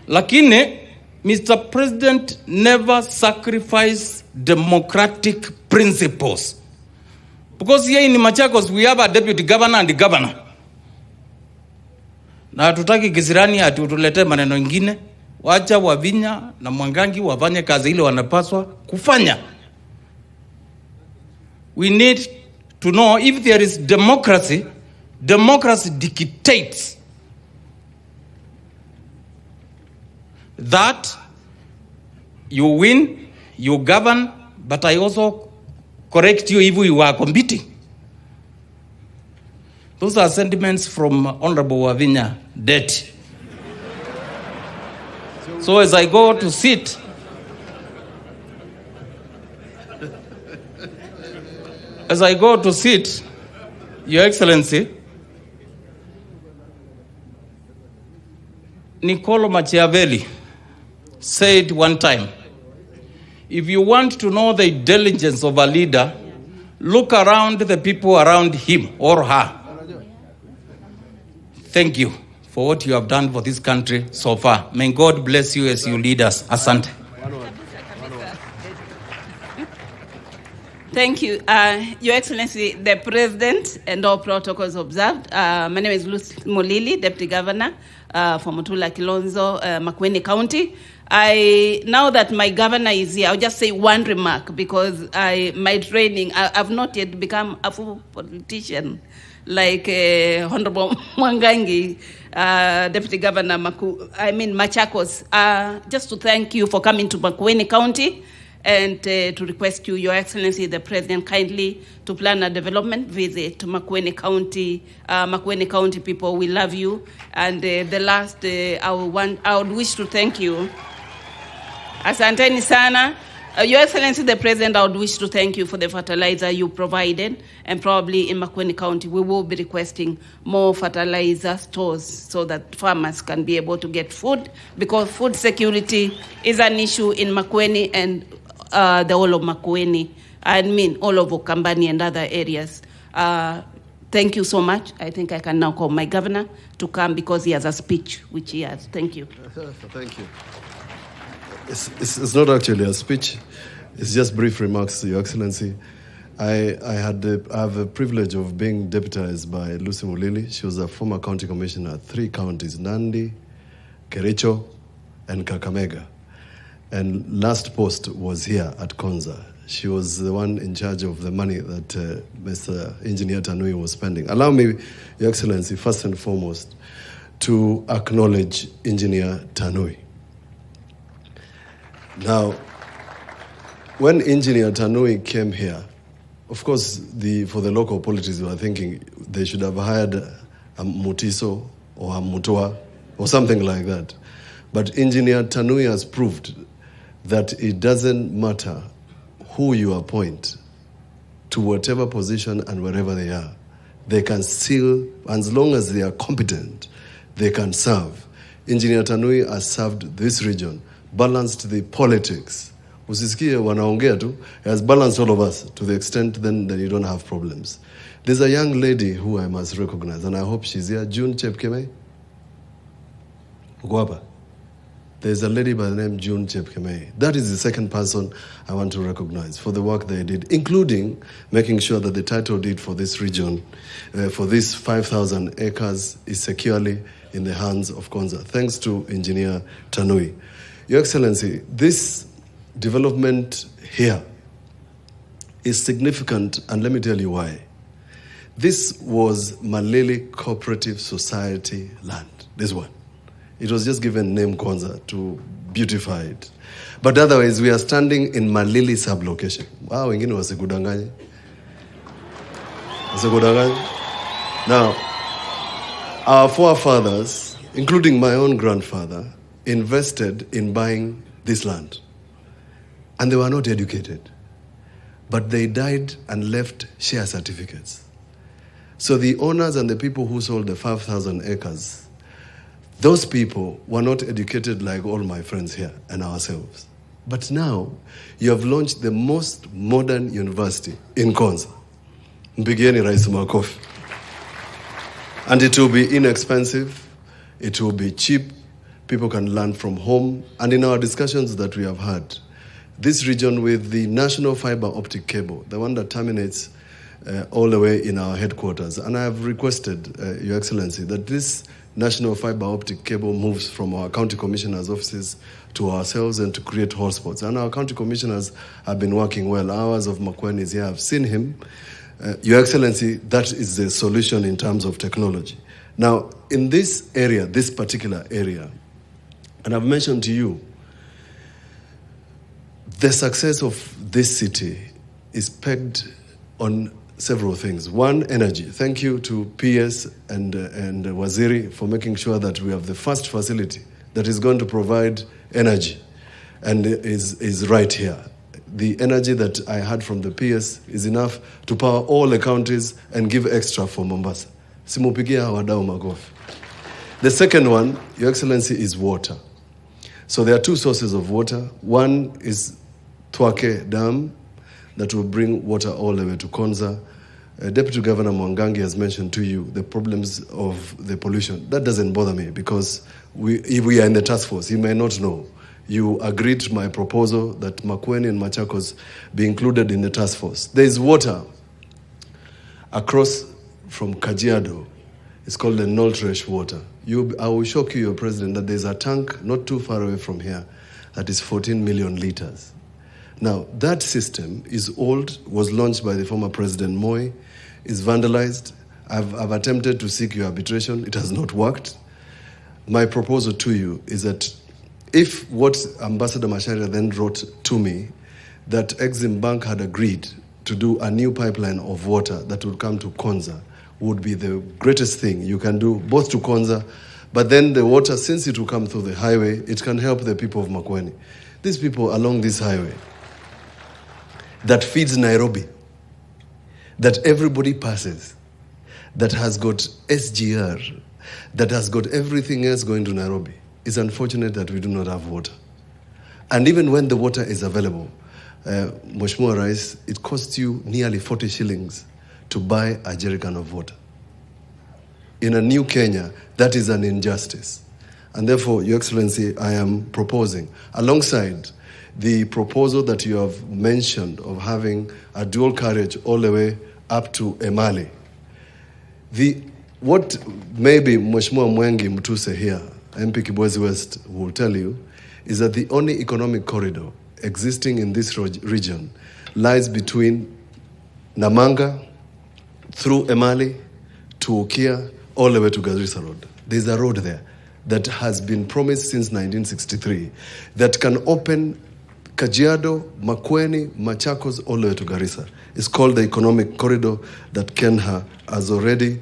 lakini Mr. President never sacrifice democratic principles. Because here in Machakos, we have a deputy governor and governor. Na hatutaki kisirani atutulete maneno ingine. Wacha Wavinya na Mwangangi wafanye kazi ile wanapaswa kufanya. We need to know if there is democracy, democracy dictates that you win, you govern, but I also correct you if you are competing. Those are sentiments from Honorable Wavinya Debt. So as I go to sit, Your Excellency, Niccolo Machiavelli said one time, if you want to know the intelligence of a leader, look around the people around him or her. Thank you for what you have done for this country so far. May God bless you as you lead us. Asante. Thank you. Your Excellency, the President, and all protocols observed. My name is Lucy Molili, Deputy Governor for Mutula Kilonzo, Makueni County. Now that my governor is here, I'll just say one remark because my training, I've not yet become a full politician like Honorable Mwangangi, Deputy Governor Machakos. Just to thank you for coming to Makueni County and to request you, Your Excellency, the President, kindly to plan a development visit to Makueni County. Makueni County people, we love you. And the last, I would wish to thank you. Asanteni sana. Your Excellency, the President, I would wish to thank you for the fertilizer you provided, and probably in Makueni County, we will be requesting more fertilizer stores so that farmers can be able to get food, because food security is an issue in Makueni and the whole of Makueni, I mean all of Ukambani and other areas. Thank you so much. I think I can now call my governor to come because he has a speech, which he has. Thank you. Thank you. It's not actually a speech. It's just brief remarks, Your Excellency. I have a privilege of being deputized by Lucy Mulili. She was a former county commissioner at 3 counties, Nandi, Kericho, and Kakamega. And last post was here at Konza. She was the one in charge of the money that Mr. Engineer Tanui was spending. Allow me, Your Excellency, first and foremost, to acknowledge Engineer Tanui. Now, when Engineer Tanui came here, of course, for the local politics, we were thinking they should have hired a Mutiso or a Mutua or something like that. But Engineer Tanui has proved that it doesn't matter who you appoint to whatever position and wherever they are. They can still, as long as they are competent, they can serve. Engineer Tanui has served this region, balanced the politics. Usisikie wanaongea tu, has balanced all of us to the extent then that you don't have problems. There's a young lady who I must recognize, and I hope she's here, June Chepkemei. Guapa. There's a lady by the name June Chepkemei. That is the second person I want to recognize for the work they did, including making sure that the title deed for this region, for this 5,000 acres, is securely in the hands of Konza. Thanks to Engineer Tanui. Your Excellency, this development here is significant, and let me tell you why. This was Malili Cooperative Society land, this one. It was just given name Konza to beautify it. But otherwise, we are standing in Malili sublocation. Wow, wengine wasikudanganye. Wasikudanganye. Now, our forefathers, including my own grandfather, invested in buying this land. And they were not educated. But they died and left share certificates. So the owners and the people who sold the 5,000 acres, those people were not educated like all my friends here and ourselves. But now, you have launched the most modern university in Konza. Mpigieni Rais makofi. And it will be inexpensive, it will be cheap, people can learn from home. And in our discussions that we have had, this region with the national fiber optic cable, the one that terminates all the way in our headquarters. And I have requested, Your Excellency, that this national fiber optic cable moves from our county commissioners' offices to ourselves and to create hotspots. And our county commissioners have been working well. Ours of Makueni is here. I've seen him. Your Excellency, that is the solution in terms of technology. Now, in this area, this particular area, and I've mentioned to you, the success of this city is pegged on several things. One, energy. Thank you to PS and Waziri for making sure that we have the first facility that is going to provide energy and is right here. The energy that I had from the PS is enough to power all the counties and give extra for Mombasa. Simupigia wadau makofi. The second one, Your Excellency, is water. So there are two sources of water. One is Twake Dam that will bring water all the way to Konza. Deputy Governor Mwangangi has mentioned to you the problems of the pollution. That doesn't bother me because if we are in the task force, you may not know. You agreed to my proposal that Makueni and Machakos be included in the task force. There is water across from Kajiado. It's called the Noltresh water. I will shock you, Your President, that there's a tank not too far away from here that is 14 million liters. Now, that system is old, was launched by the former President Moi, is vandalized. I've attempted to seek your arbitration. It has not worked. My proposal to you is that if what Ambassador Macharia then wrote to me, that Exim Bank had agreed to do a new pipeline of water that would come to Konza would be the greatest thing you can do, both to Konza, but then the water, since it will come through the highway, it can help the people of Makueni. These people along this highway that feeds Nairobi, that everybody passes, that has got SGR, that has got everything else going to Nairobi. It's unfortunate that we do not have water. And even when the water is available, Mheshimiwa Rais, it costs you nearly 40 shillings to buy a jerrycan of water. In a new Kenya, that is an injustice. And therefore, Your Excellency, I am proposing, alongside the proposal that you have mentioned of having a dual carriage all the way up to Emali. What maybe Mheshimiwa Mwengi Mutuse here, MP Kibwezi West, will tell you is that the only economic corridor existing in this region lies between Namanga, through Emali, to Ukia, all the way to Garissa Road. There's a road there that has been promised since 1963 that can open Kajiado, Makueni, Machakos, all the way to Garissa. It's called the Economic Corridor that Kenya has already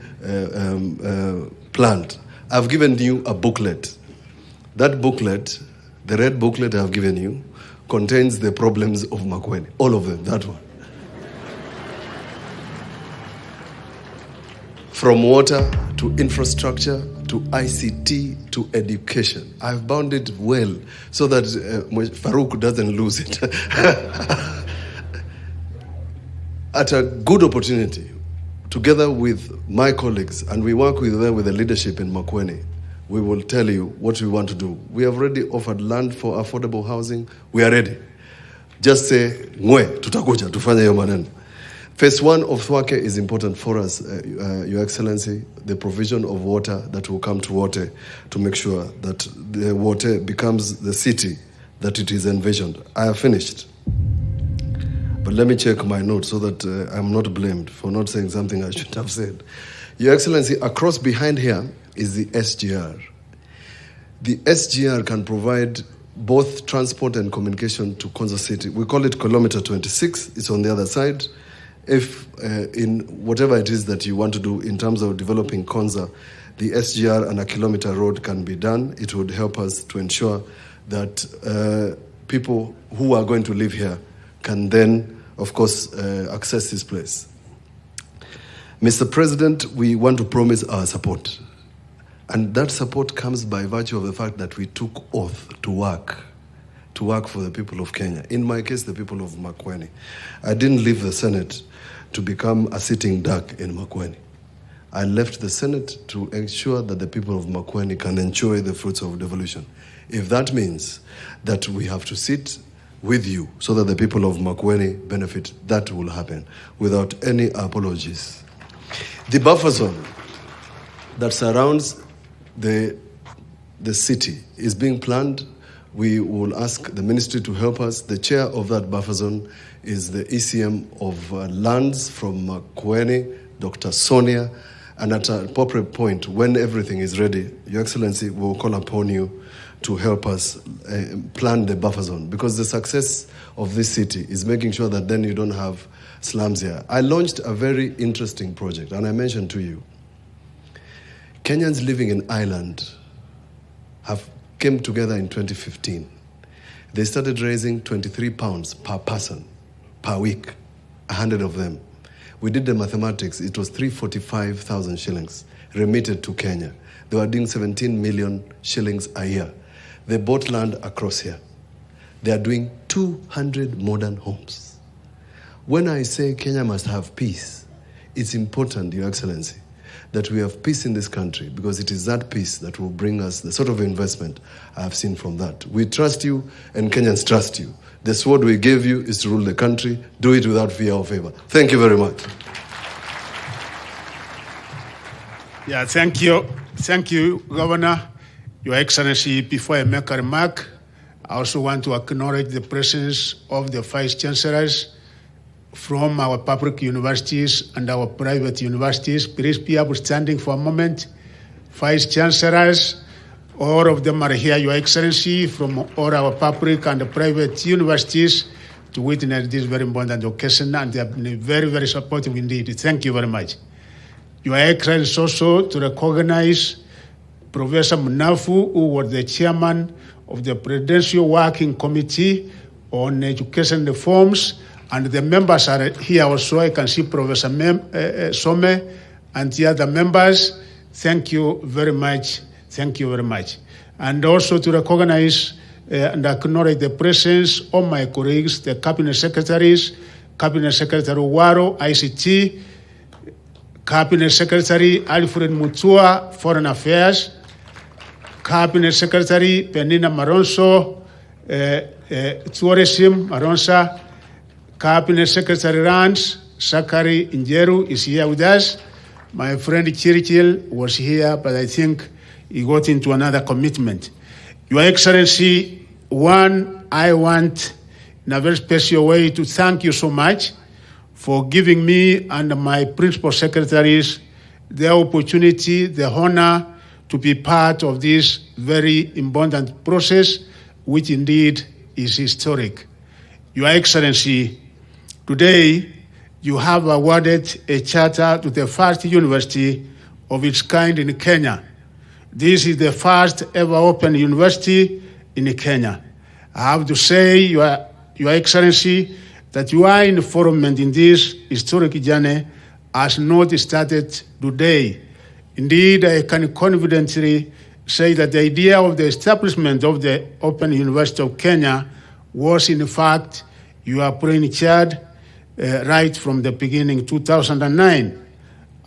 planned. I've given you a booklet. That booklet, the red booklet I've given you, contains the problems of Makueni. All of them, that one. From water to infrastructure to ICT to education. I've bound it well so that Farouk doesn't lose it. At a good opportunity, together with my colleagues, and we work with them with the leadership in Makueni, we will tell you what we want to do. We have already offered land for affordable housing. We are ready. Just say, ngwe, tutakuja, tufanye hiyo maneno. Phase 1 of Thwake is important for us, Your Excellency, the provision of water that will come to Wote to make sure that the Wote becomes the city that it is envisioned. I have finished. But let me check my notes so that I'm not blamed for not saying something I shouldn't have said. Your Excellency, across behind here is the SGR. The SGR can provide both transport and communication to Konza City. We call it kilometer 26. It's on the other side. If in whatever it is that you want to do in terms of developing Konza, the SGR and a kilometer road can be done. It would help us to ensure that people who are going to live here can then, of course, access this place. Mr. President, we want to promise our support. And that support comes by virtue of the fact that we took oath to work for the people of Kenya. In my case, the people of Makueni. I didn't leave the Senate to become a sitting duck in Makueni. I left the Senate to ensure that the people of Makueni can enjoy the fruits of devolution. If that means that we have to sit with you so that the people of Makueni benefit, that will happen without any apologies. The buffer zone that surrounds the city is being planned. We will ask the ministry to help us. The chair of that buffer zone is the ECM of lands from Makueni, Dr. Sonia, and at an appropriate point, when everything is ready, Your Excellency, we will call upon you to help us plan the buffer zone, because the success of this city is making sure that then you don't have slums here. I launched a very interesting project, and I mentioned to you, Kenyans living in Ireland came together in 2015. They started raising 23 pounds per person, per week, 100 of them. We did the mathematics. It was 345,000 shillings remitted to Kenya. They were doing 17 million shillings a year. They bought land across here. They are doing 200 modern homes. When I say Kenya must have peace, it's important, Your Excellency, that we have peace in this country, because it is that peace that will bring us the sort of investment I have seen from that. We trust you, and Kenyans trust you. The sword we gave you is to rule the country. Do it without fear or favor. Thank you very much. Yeah, thank you. Thank you, Governor. Your Excellency, before I make a remark, I also want to acknowledge the presence of the Vice Chancellors from our public universities and our private universities. Please be upstanding for a moment. Vice Chancellors, all of them are here, Your Excellency, from all our public and private universities. to witness this very important occasion, and they have been very, very supportive indeed. Thank you very much. Your Excellency also to recognize Professor Munafu, who was the chairman of the Presidential Working Committee on Education Reforms, and the members are here also. I can see Professor Some and the other members. Thank you very much. Thank you very much. And also to recognize and acknowledge the presence of my colleagues, the Cabinet Secretaries, Cabinet Secretary Waro, ICT, Cabinet Secretary Alfred Mutua, Foreign Affairs, Cabinet Secretary Penina Maronso, Tourism Maronsa, Cabinet Secretary Rans, Sakari Injeru is here with us. My friend Chirichil was here, but I think he got into another commitment. Your Excellency, I want in a very special way to thank you so much for giving me and my principal secretaries the opportunity, the honor to be part of this very important process, which indeed is historic. Your Excellency, today you have awarded a charter to the first university of its kind in Kenya. This is the first ever open university in Kenya. I have to say, Your Excellency, that your involvement in this historic journey has not started today. Indeed, I can confidently say that the idea of the establishment of the Open University of Kenya was, in fact, your brainchild right from the beginning, 2009.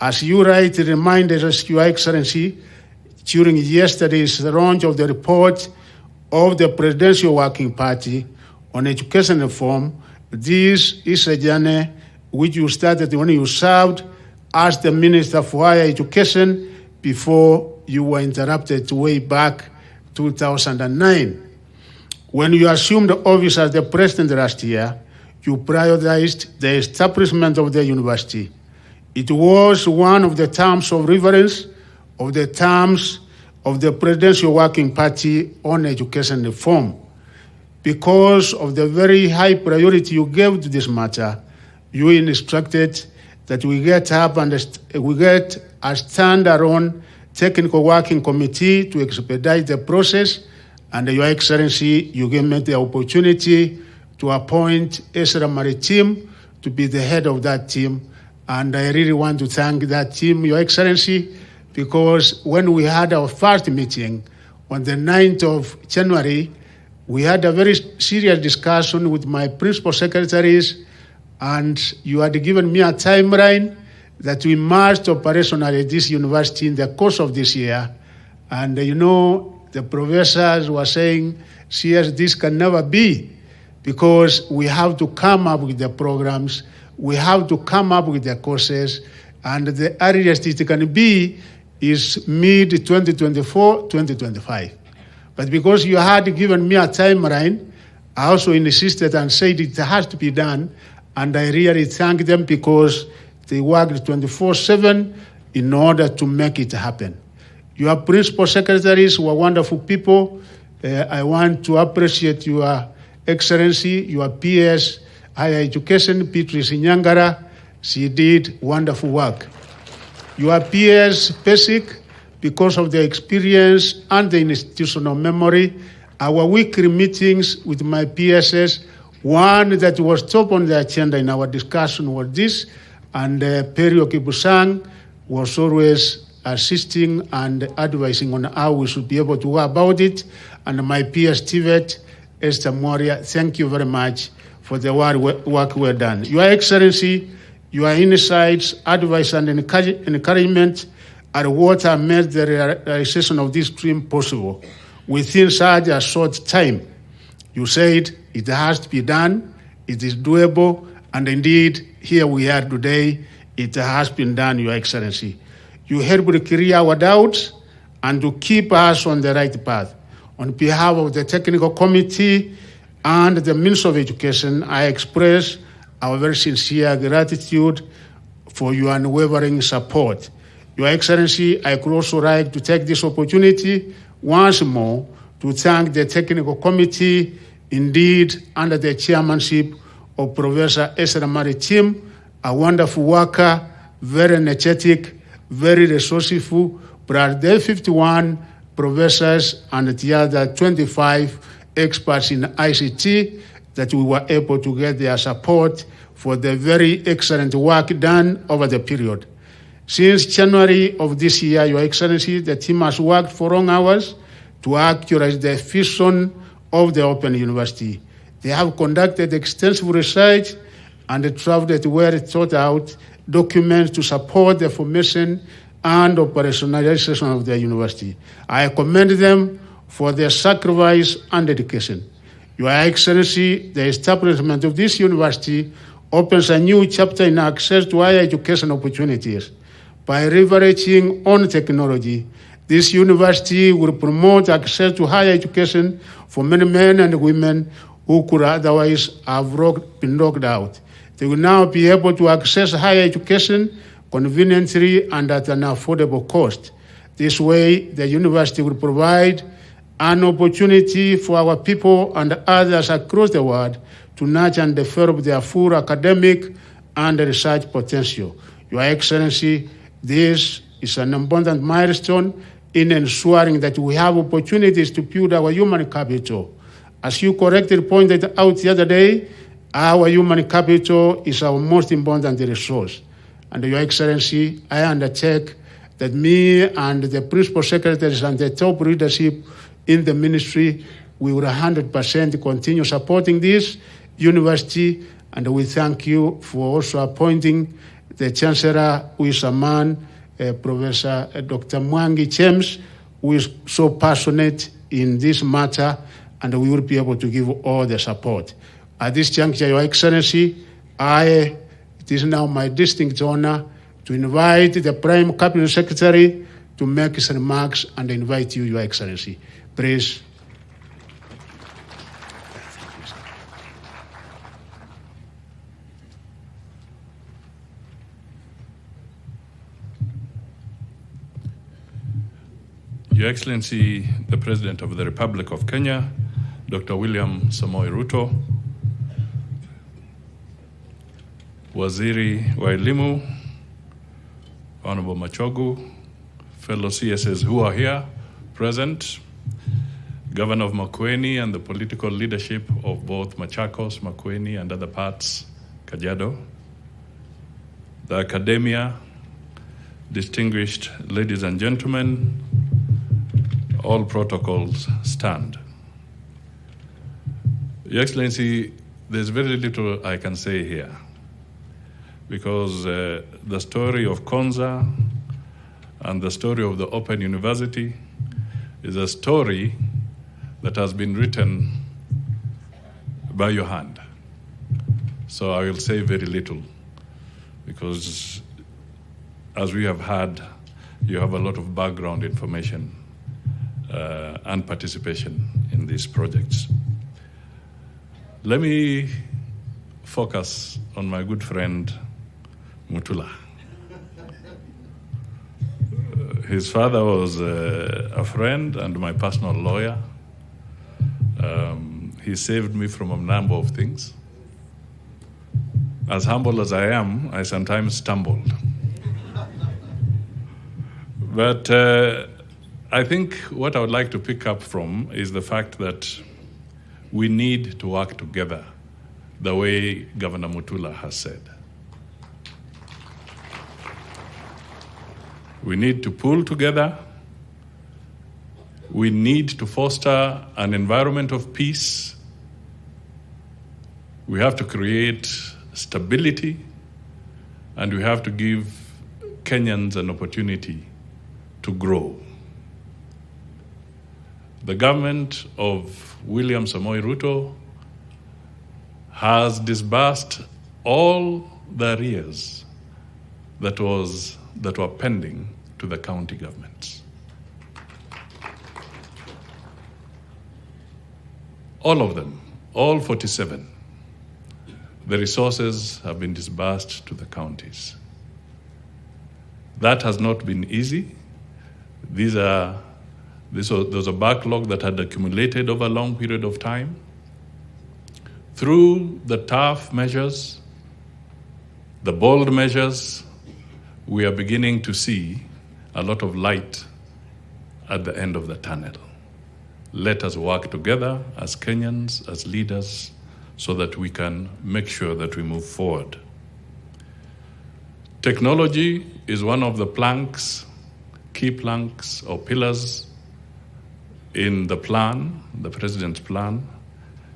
As you rightly reminded us, Your Excellency, during yesterday's launch of the report of the Presidential Working Party on education reform, this is a journey which you started when you served as the Minister for Higher Education before you were interrupted way back 2009. When you assumed office as the President last year, you prioritized the establishment of the university. It was one of the terms of reference of the terms of the Presidential Working Party on education reform. Because of the very high priority you gave to this matter, you instructed that we get up and we get a standalone technical working committee to expedite the process. And Your Excellency, you gave me the opportunity to appoint Ezra Maritim to be the head of that team. And I really want to thank that team, Your Excellency, because when we had our first meeting on the 9th of January, we had a very serious discussion with my principal secretaries, and you had given me a timeline that we must operationalize this university in the course of this year. And the professors were saying, CS, this can never be, because we have to come up with the programs, we have to come up with the courses, and the earliest it can be is mid-2024, 2025. But because you had given me a timeline, I also insisted and said it has to be done, and I really thank them because they worked 24/7 in order to make it happen. Your principal secretaries were wonderful people. I want to appreciate Your Excellency, your PS, Higher Education, Beatrice Nyangara. She did wonderful work. Your PS, Basic, because of the experience and the institutional memory, our weekly meetings with my PSs, one that was top on the agenda in our discussion was this, and Perio Kibusang was always assisting and advising on how we should be able to go about it, and my PS TVET, Esther Moria, thank you very much for the work we've done. Your Excellency, your insights, advice, and encouragement are what have made the realization of this dream possible. Within such a short time, you said it has to be done, it is doable, and indeed, here we are today, it has been done, Your Excellency. You helped to clear our doubts and to keep us on the right path. On behalf of the Technical Committee and the Minister of Education, I express our very sincere gratitude for your unwavering support. Your Excellency, I could also like to take this opportunity once more to thank the Technical Committee, indeed under the chairmanship of Professor Esra Maritim, a wonderful worker, very energetic, very resourceful, plus the 51 professors and the other 25 experts in ICT that we were able to get their support for the very excellent work done over the period. Since January of this year, Your Excellency, the team has worked for long hours to actualize the vision of the Open University. They have conducted extensive research and drafted well thought out documents to support the formation and operationalization of the university. I commend them for their sacrifice and dedication. Your Excellency, the establishment of this university opens a new chapter in access to higher education opportunities. By leveraging on technology, this university will promote access to higher education for many men and women who could otherwise have been locked out. They will now be able to access higher education conveniently and at an affordable cost. This way, the university will provide an opportunity for our people and others across the world to nurture and develop their full academic and research potential. Your Excellency, this is an important milestone in ensuring that we have opportunities to build our human capital. As you correctly pointed out the other day, our human capital is our most important resource. And Your Excellency, I undertake that me and the principal secretaries and the top leadership in the ministry, we will 100% continue supporting this university, and we thank you for also appointing the Chancellor, who is a man, Professor Dr. Mwangi James, who is so passionate in this matter, and we will be able to give all the support. At this juncture, Your Excellency, it is now my distinct honor to invite the Prime Cabinet Secretary to make his remarks and invite you, Your Excellency. Please. Your Excellency, the President of the Republic of Kenya, Dr. William Samoei Ruto, Waziri wa Elimu, Honorable Machogu, fellow CSs who are here present, Governor of Makueni and the political leadership of both Machakos, Makueni and other parts, Kajiado, the academia, distinguished ladies and gentlemen, all protocols stand. Your Excellency, there's very little I can say here because the story of Konza and the story of the Open University is a story that has been written by your hand. So I will say very little because as we have had, you have a lot of background information and participation in these projects. Let me focus on my good friend, Mutula. His father was a friend and my personal lawyer. He saved me from a number of things. As humble as I am, I sometimes stumbled. But I think what I would like to pick up from is the fact that we need to work together the way Governor Mutula has said. We need to pull together. We need to foster an environment of peace. We have to create stability, and we have to give Kenyans an opportunity to grow. The government of William Samoei Ruto has disbursed all the arrears that were pending to the county governments. All of them, all 47. The resources have been disbursed to the counties. That has not been easy. There was a backlog that had accumulated over a long period of time. Through the tough measures, the bold measures, we are beginning to see a lot of light at the end of the tunnel. Let us work together as Kenyans, as leaders, so that we can make sure that we move forward. Technology is one of the planks, key planks or pillars in the plan, the president's plan.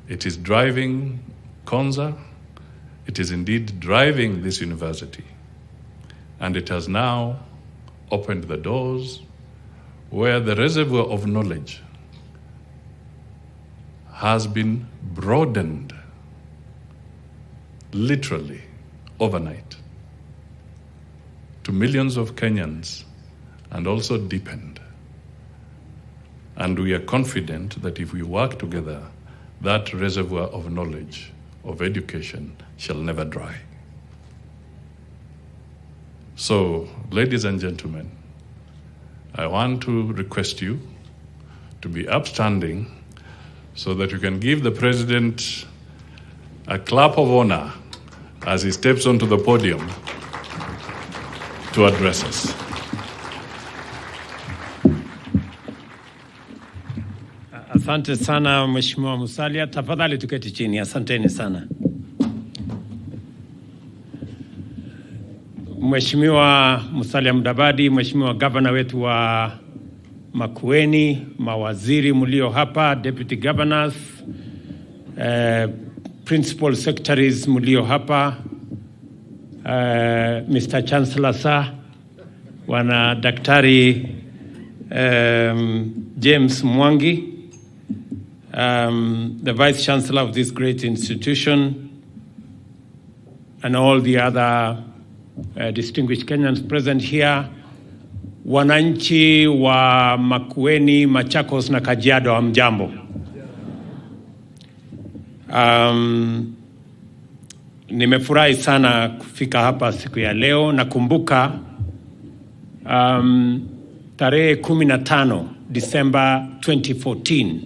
It is driving Konza. It is indeed driving this university. And it has now opened the doors where the reservoir of knowledge has been broadened literally overnight to millions of Kenyans and also deepened. And we are confident that if we work together, that reservoir of knowledge, of education, shall never dry. So, ladies and gentlemen, I want to request you to be upstanding so that you can give the president a clap of honor as he steps onto the podium to address us. Asante sana Mheshimiwa Musalia, tafadhali tuketi chini. Asanteni sana. Mheshimiwa Musalia Mudavadi, Mheshimiwa Governor wetu wa Makueni, mawaziri mlio hapa, Deputy Governors, Principal Secretaries mlio hapa, Mr. Chancellor Sir, wana Daktari James Mwangi, the Vice Chancellor of this great institution, and all the other distinguished Kenyans present here, wananchi wa Makueni, Machakos na Kajiado, hamjambo. Nimefurahi sana kufika hapa siku ya leo. Nakumbuka tarehe 15 Disemba 2014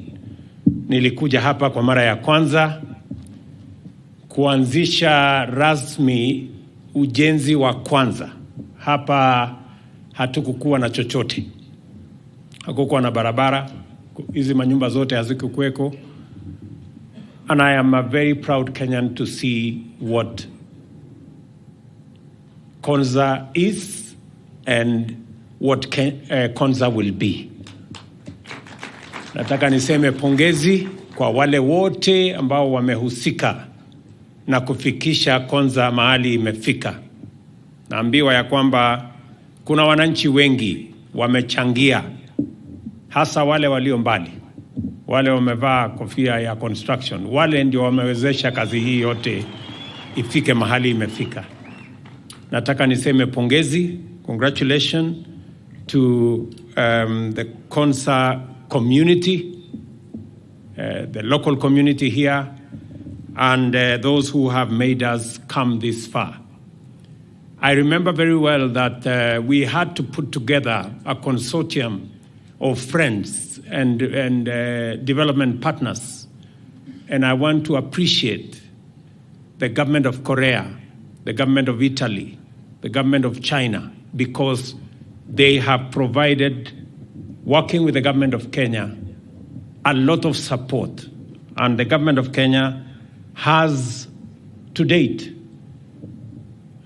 nilikuja hapa kwa mara ya kwanza kuanzisha rasmi ujenzi wa kwanza. Hapa hatukukuwa na chochote. Hakukuwa na barabara. Hizi manyumba zote hazikukuweko. And I am a very proud Kenyan to see what Konza is and what Konza will be. Nataka niseme pongezi kwa wale wote ambao wamehusika na kufikisha Konza mahali imefika. Naambiwa ya kwamba kuna wananchi wengi wamechangia, hasa wale walio mbali, wale wamevaa kofia ya construction, wale ndio wamewezesha kazi hii yote ifike mahali imefika. Nataka niseme pongezi, congratulations to the Konza community, the local community here, and those who have made us come this far. I remember very well that we had to put together a consortium of friends and development partners. And I want to appreciate the government of Korea, the government of Italy, the government of China, because they have provided, working with the government of Kenya, a lot of support. And the government of Kenya has, to date,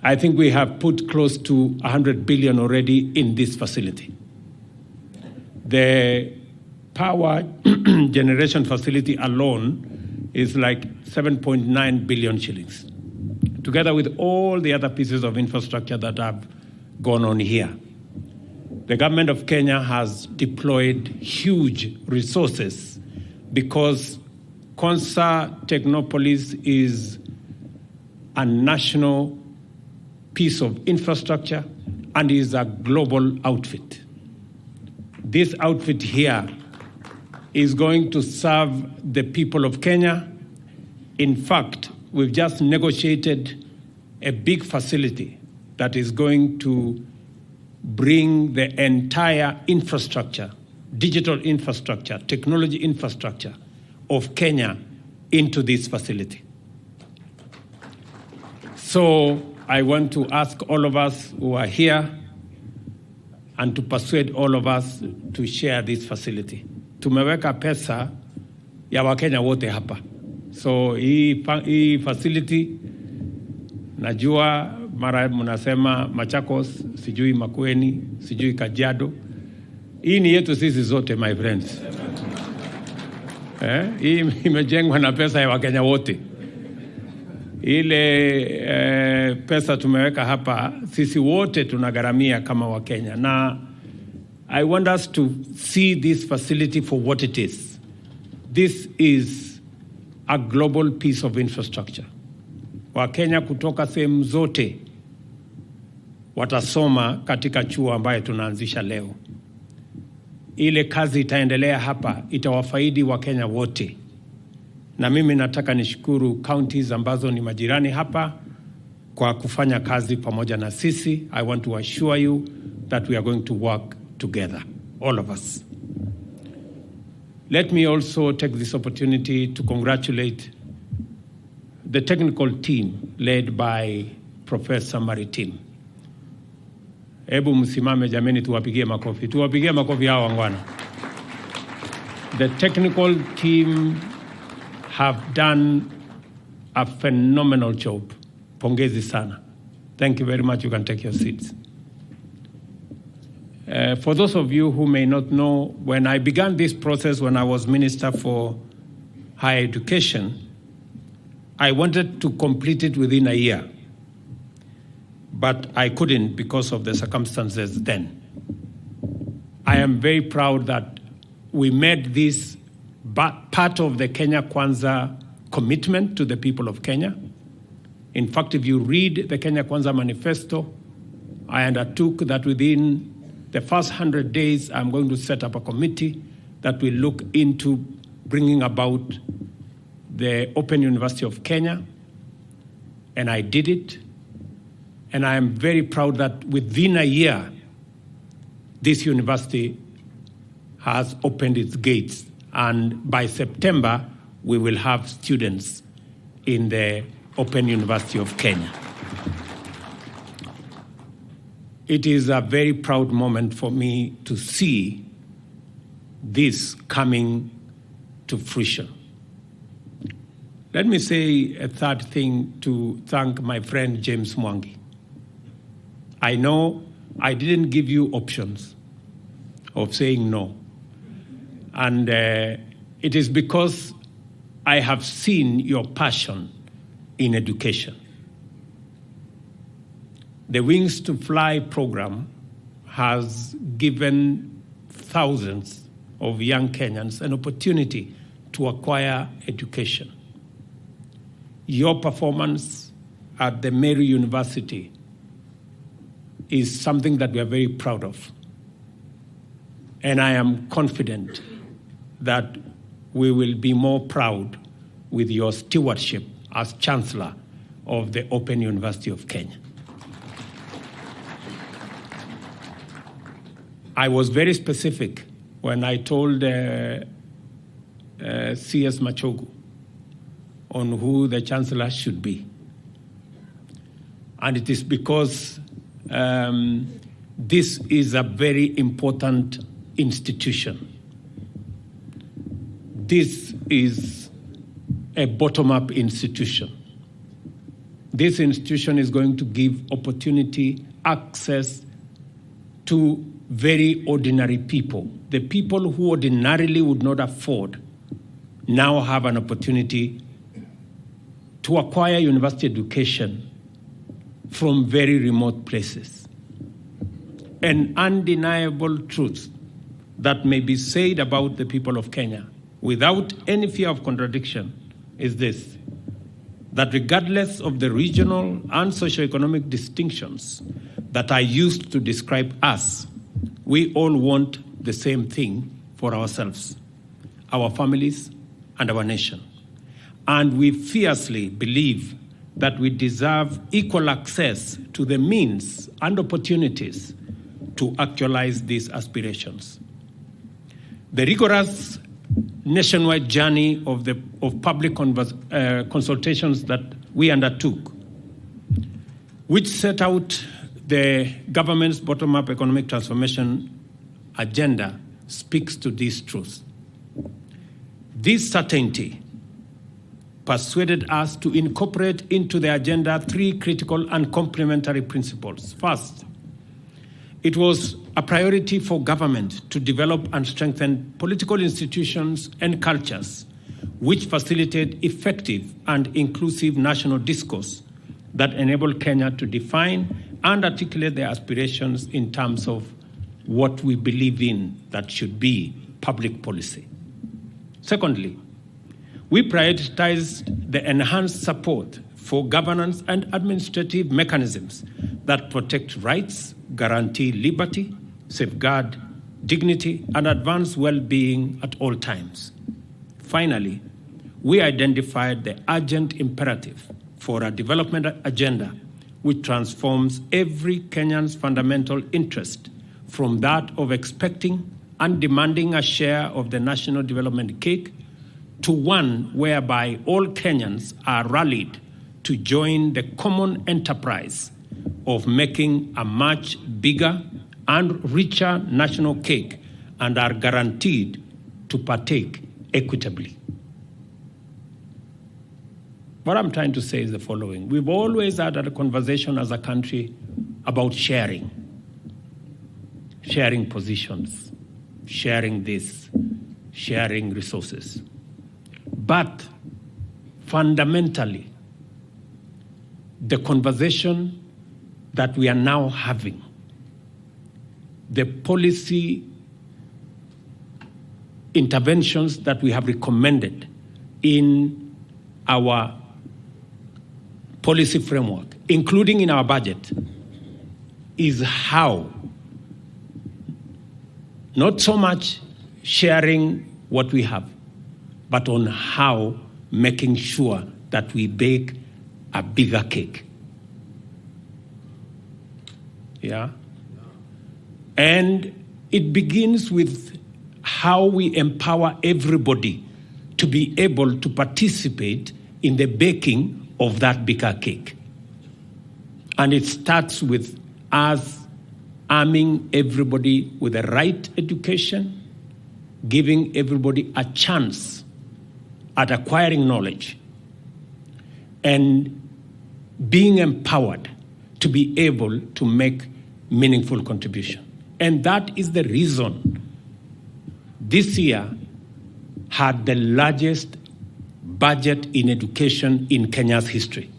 I think we have put close to 100 billion already in this facility. The power generation facility alone is like 7.9 billion shillings, together with all the other pieces of infrastructure that have gone on here. The government of Kenya has deployed huge resources because Konza Technopolis is a national piece of infrastructure and is a global outfit. This outfit here is going to serve the people of Kenya. In fact, we've just negotiated a big facility that is going to bring the entire infrastructure, digital infrastructure, technology infrastructure of Kenya into this facility. So I want to ask all of us who are here and to persuade all of us to share this facility. Tumeweka pesa ya Wakenya wote hapa. So hii facility, najua mara mnasema Machakos, sijui Makueni, sijui Kajiado. Hii ni yetu sisi zote, my friends. Hii imejengwa na pesa ya Wakenya wote. Ile pesa tumeweka hapa, sisi wote tunagharamia kama Wakenya. Na I want us to see this facility for what it is. This is a global piece of infrastructure. Wakenya kutoka sehemu zote watasoma katika chuo ambayo tunaanzisha leo. Ile kazi itaendelea hapa, itawafaidi Wakenya wote. Na mimi nataka nishukuru counties ambazo ni majirani hapa kwa kufanya kazi pamoja na sisi. I want to assure you that we are going to work together, all of us. Let me also take this opportunity to congratulate the technical team led by Professor Maritim. Ebu msimame jameni, tuwapigie makofi. Tuwapigie makofi hao wangwana. The technical team have done a phenomenal job. Pongezi sana. Thank you very much. You can take your seats. For those of you who may not know, when I began this process when I was Minister for Higher Education, I wanted to complete it within a year. But I couldn't because of the circumstances then. I am very proud that we made this part of the Kenya Kwanza commitment to the people of Kenya. In fact, if you read the Kenya Kwanza manifesto, I undertook that within the first 100 days, I'm going to set up a committee that will look into bringing about the Open University of Kenya. And I did it. And I am very proud that within a year, this university has opened its gates. And by September, we will have students in the Open University of Kenya. It is a very proud moment for me to see this coming to fruition. Let me say a third thing to thank my friend James Mwangi. I know I didn't give you options of saying no. And it is because I have seen your passion in education. The Wings to Fly program has given thousands of young Kenyans an opportunity to acquire education. Your performance at the Mary University is something that we are very proud of. And I am confident that we will be more proud with your stewardship as Chancellor of the Open University of Kenya. I was very specific when I told CS Machogu on who the Chancellor should be. And it is because this is a very important institution. This is a bottom-up institution. This institution is going to give opportunity, access to very ordinary people. The people who ordinarily would not afford now have an opportunity to acquire university education from very remote places. An undeniable truth that may be said about the people of Kenya without any fear of contradiction is this: that regardless of the regional and socioeconomic distinctions that are used to describe us, we all want the same thing for ourselves, our families, and our nation. And we fiercely believe that we deserve equal access to the means and opportunities to actualize these aspirations. The rigorous nationwide journey of public consultations that we undertook which set out the government's bottom-up economic transformation agenda, speaks to this truth. This certainty persuaded us to incorporate into the agenda 3 critical and complementary principles. First, it was a priority for government to develop and strengthen political institutions and cultures which facilitate effective and inclusive national discourse that enable Kenya to define and articulate their aspirations in terms of what we believe in that should be public policy. Secondly, we prioritized the enhanced support for governance and administrative mechanisms that protect rights, guarantee liberty, safeguard dignity, and advance well-being at all times. Finally, we identified the urgent imperative for a development agenda which transforms every Kenyan's fundamental interest from that of expecting and demanding a share of the national development cake to one whereby all Kenyans are rallied to join the common enterprise of making a much bigger and richer national cake and are guaranteed to partake equitably. What I'm trying to say is the following. We've always had a conversation as a country about sharing positions, sharing this, sharing resources. But fundamentally, the conversation that we are now having, the policy interventions that we have recommended in our policy framework, including in our budget, is how, not so much sharing what we have, but on how making sure that we bake a bigger cake. Yeah? And it begins with how we empower everybody to be able to participate in the baking of that bigger cake. And it starts with us arming everybody with the right education, giving everybody a chance at acquiring knowledge, and being empowered to be able to make meaningful contribution. And that is the reason this year had the largest budget in education in Kenya's history.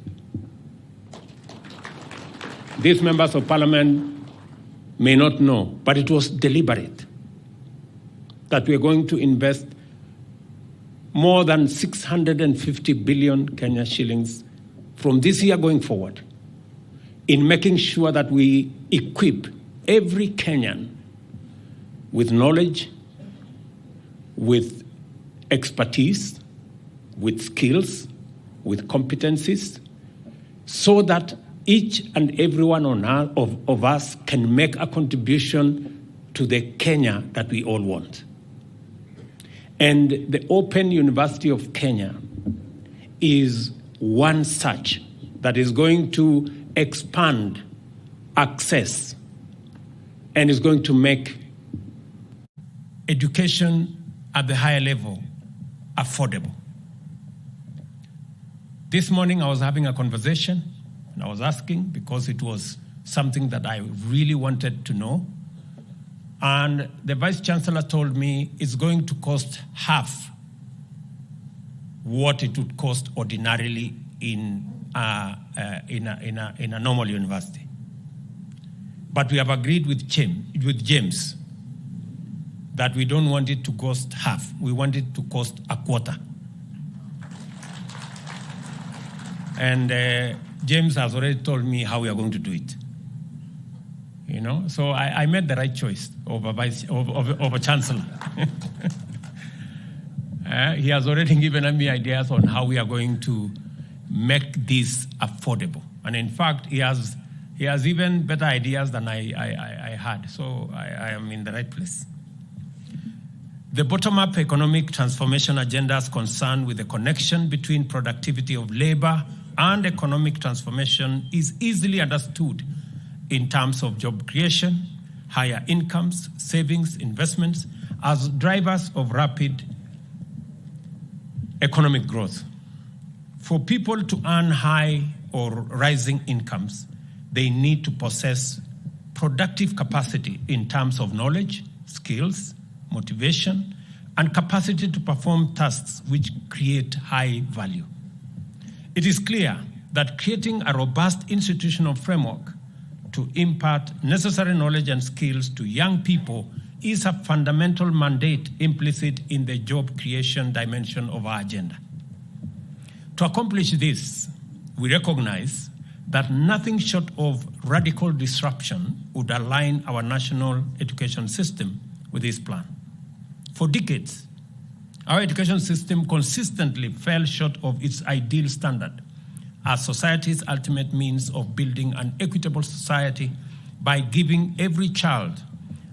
These members of parliament may not know, but it was deliberate that we are going to invest more than 650 billion Kenya shillings from this year going forward in making sure that we equip every Kenyan with knowledge, with expertise, with skills, with competencies, so that each and every one of us can make a contribution to the Kenya that we all want. And the Open University of Kenya is one such that is going to expand access and is going to make education at the higher level affordable. This morning I was having a conversation and I was asking because it was something that I really wanted to know. And the Vice Chancellor told me it's going to cost half what it would cost ordinarily in a normal university. But we have agreed with James that we don't want it to cost half. We want it to cost a quarter. And James has already told me how we are going to do it. You know, so I made the right choice over Chancellor. He has already given me ideas on how we are going to make this affordable. And in fact, he has even better ideas than I had. So I am in the right place. The bottom-up economic transformation agenda is concerned with the connection between productivity of labor, and economic transformation is easily understood in terms of job creation, higher incomes, savings, investments as drivers of rapid economic growth. For people to earn high or rising incomes, they need to possess productive capacity in terms of knowledge, skills, motivation, and capacity to perform tasks which create high value. It is clear that creating a robust institutional framework to impart necessary knowledge and skills to young people is a fundamental mandate implicit in the job creation dimension of our agenda. To accomplish this, we recognize that nothing short of radical disruption would align our national education system with this plan. For decades, our education system consistently fell short of its ideal standard as society's ultimate means of building an equitable society by giving every child,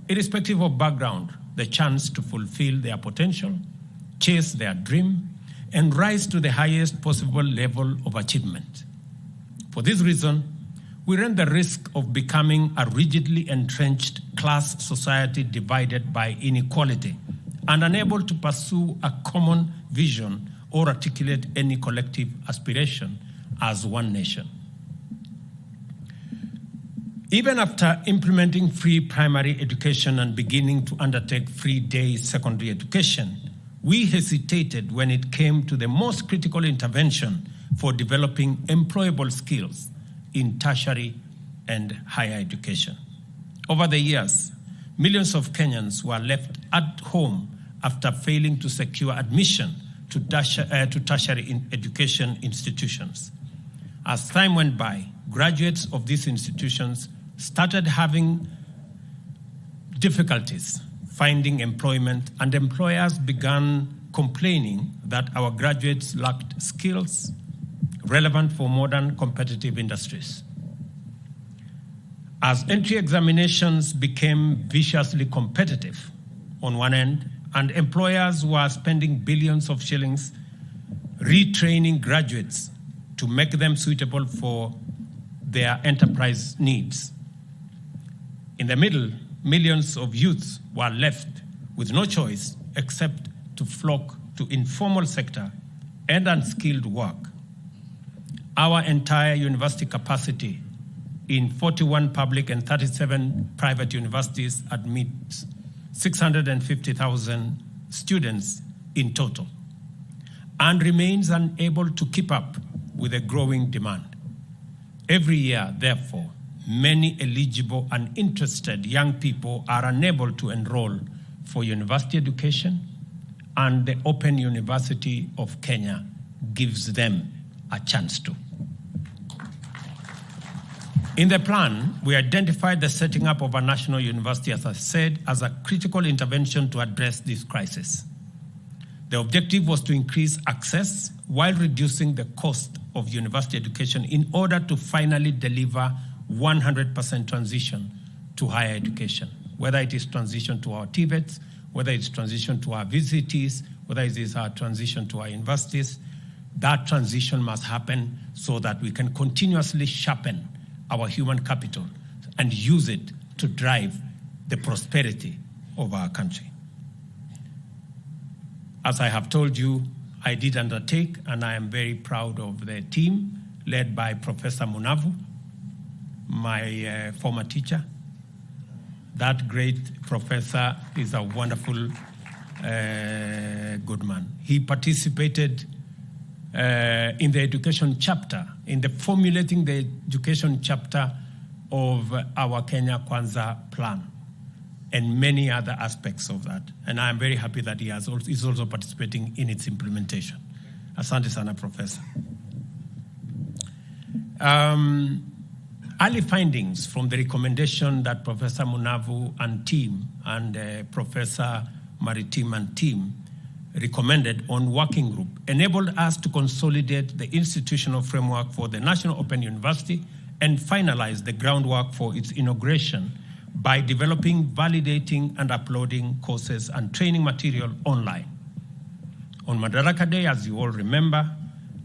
irrespective of background, the chance to fulfill their potential, chase their dream, and rise to the highest possible level of achievement. For this reason, we run the risk of becoming a rigidly entrenched class society divided by inequality and unable to pursue a common vision or articulate any collective aspiration as one nation. Even after implementing free primary education and beginning to undertake free day secondary education, we hesitated when it came to the most critical intervention for developing employable skills in tertiary and higher education. Over the years, millions of Kenyans were left at home after failing to secure admission to tertiary education institutions. As time went by, graduates of these institutions started having difficulties finding employment, and employers began complaining that our graduates lacked skills relevant for modern competitive industries. As entry examinations became viciously competitive on one end, and employers were spending billions of shillings retraining graduates to make them suitable for their enterprise needs. In the middle, millions of youths were left with no choice except to flock to informal sector and unskilled work. Our entire university capacity in 41 public and 37 private universities admits 650,000 students in total and remains unable to keep up with a growing demand. Every year, therefore, many eligible and interested young people are unable to enroll for university education, and the Open University of Kenya gives them a chance to. In the plan, we identified the setting up of a national university, as I said, as a critical intervention to address this crisis. The objective was to increase access while reducing the cost of university education in order to finally deliver 100% transition to higher education, whether it is transition to our TVETs, whether it's transition to our VCTs, whether it is our transition to our universities. That transition must happen so that we can continuously sharpen our human capital and use it to drive the prosperity of our country. As I have told you, I did undertake, and I am very proud of the team led by Professor Munavu, my former teacher. That great professor is a wonderful, good man. He participated in the education chapter, in the formulating the education chapter of our Kenya Konza plan and many other aspects of that. And I'm very happy that he's also participating in its implementation. Asante sana, Professor. Early findings from the recommendation that Professor Munavu and team and Professor Maritim and team recommended on working group enabled us to consolidate the institutional framework for the National Open University and finalize the groundwork for its inauguration by developing, validating, and uploading courses and training material online. On Madaraka Day, as you all remember,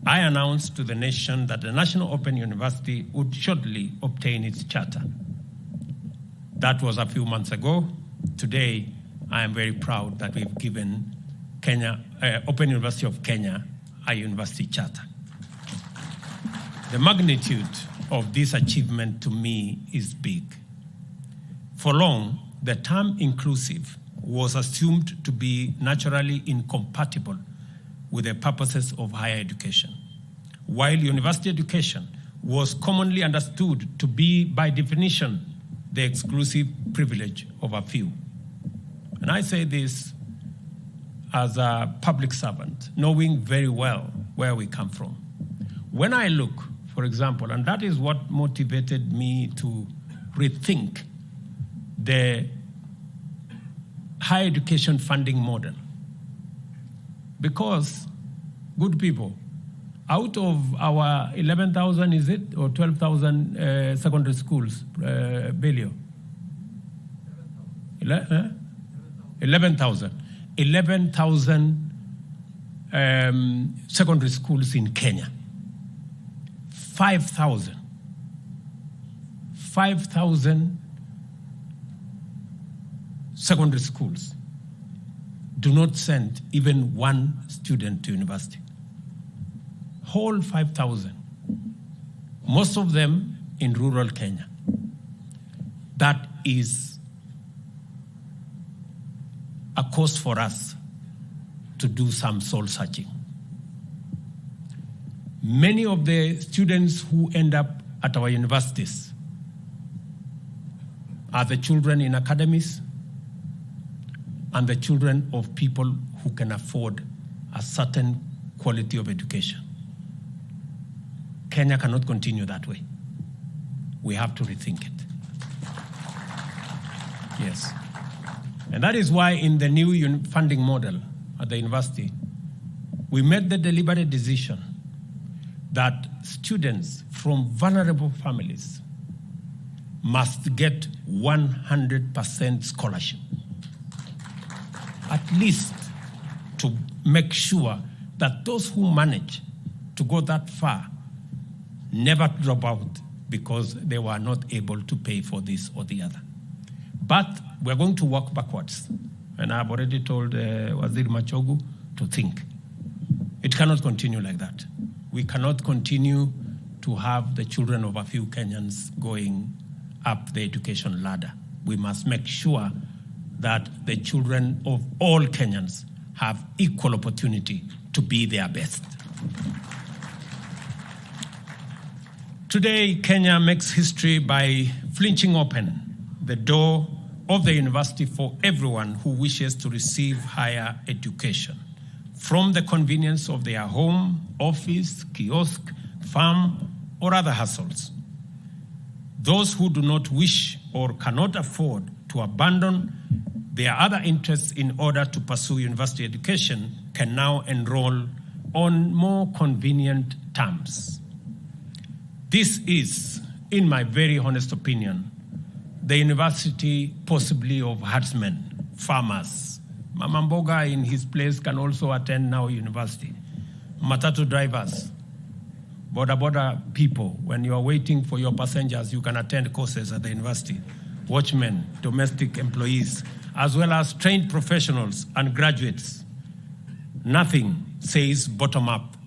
I announced to the nation that the National Open University would shortly obtain its charter. That was a few months ago. Today, I am very proud that we've given Open University of Kenya a university charter. The magnitude of this achievement to me is big. For long, the term inclusive was assumed to be naturally incompatible with the purposes of higher education, while university education was commonly understood to be, by definition, the exclusive privilege of a few. And I say this as a public servant, knowing very well where we come from. When I look, for example, and that is what motivated me to rethink the higher education funding model. Because, good people, out of our 11,000, is it, or 12,000 secondary schools, Belio? 11,000. 11,000 secondary schools in Kenya. 5,000 secondary schools do not send even one student to university. Whole 5,000. Most of them in rural Kenya. That is a cause for us to do some soul searching. Many of the students who end up at our universities are the children in academies and the children of people who can afford a certain quality of education. Kenya cannot continue that way. We have to rethink it. Yes. And that is why in the new funding model at the university, we made the deliberate decision that students from vulnerable families must get 100% scholarship, at least to make sure that those who manage to go that far never drop out because they were not able to pay for this or the other. But we're going to work backwards. And I've already told Waziri Machakos to think. It cannot continue like that. We cannot continue to have the children of a few Kenyans going up the education ladder. We must make sure that the children of all Kenyans have equal opportunity to be their best. Today, Kenya makes history by flinching open the door of the university for everyone who wishes to receive higher education, from the convenience of their home, office, kiosk, farm, or other hustles. Those who do not wish or cannot afford to abandon their other interests in order to pursue university education can now enroll on more convenient terms. This is, in my very honest opinion, the university possibly of herdsmen, farmers. Mama Mboga in his place can also attend now university. Matatu drivers, border people, when you are waiting for your passengers, you can attend courses at the university. Watchmen, domestic employees, as well as trained professionals and graduates. Nothing says bottom up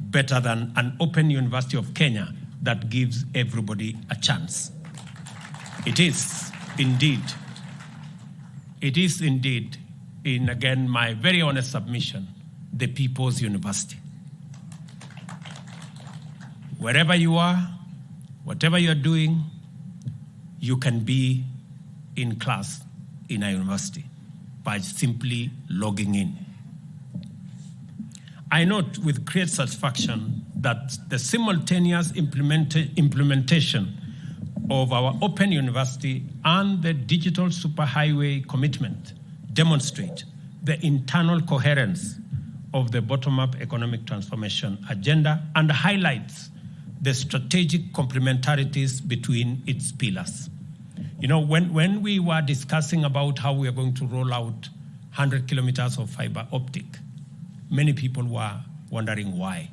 better than an open University of Kenya that gives everybody a chance. It is indeed, in again my very honest submission, the people's university. Wherever you are, whatever you're doing, you can be in class in a university by simply logging in. I note with great satisfaction that the simultaneous implementation of our open university and the digital superhighway commitment demonstrate the internal coherence of the bottom-up economic transformation agenda and highlights the strategic complementarities between its pillars. You know, when we were discussing about how we are going to roll out 100 kilometers of fiber optic, many people were wondering why.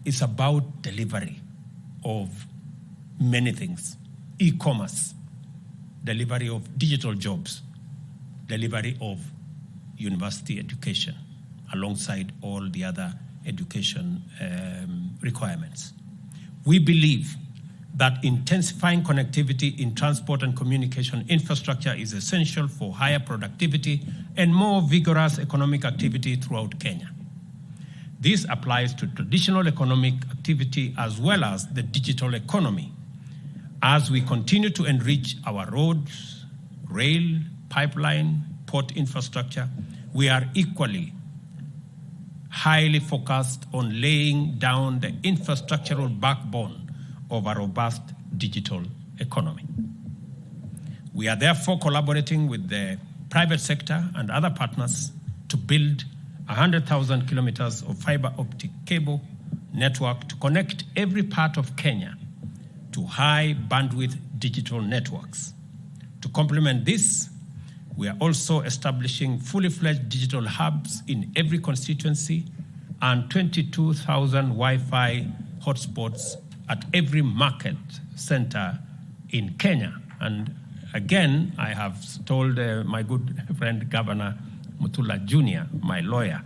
is about delivery of many things. E-commerce, delivery of digital jobs, delivery of university education, alongside all the other education requirements. We believe that intensifying connectivity in transport and communication infrastructure is essential for higher productivity and more vigorous economic activity throughout Kenya. This applies to traditional economic activity as well as the digital economy. As we continue to enrich our roads, rail, pipeline, port infrastructure, we are equally highly focused on laying down the infrastructural backbone of a robust digital economy. We are therefore collaborating with the private sector and other partners to build 100,000 kilometers of fiber optic cable network to connect every part of Kenya to high bandwidth digital networks. To complement this, we are also establishing fully fledged digital hubs in every constituency and 22,000 Wi-Fi hotspots at every market center in Kenya. And again, I have told my good friend Governor Mutula Jr., my lawyer,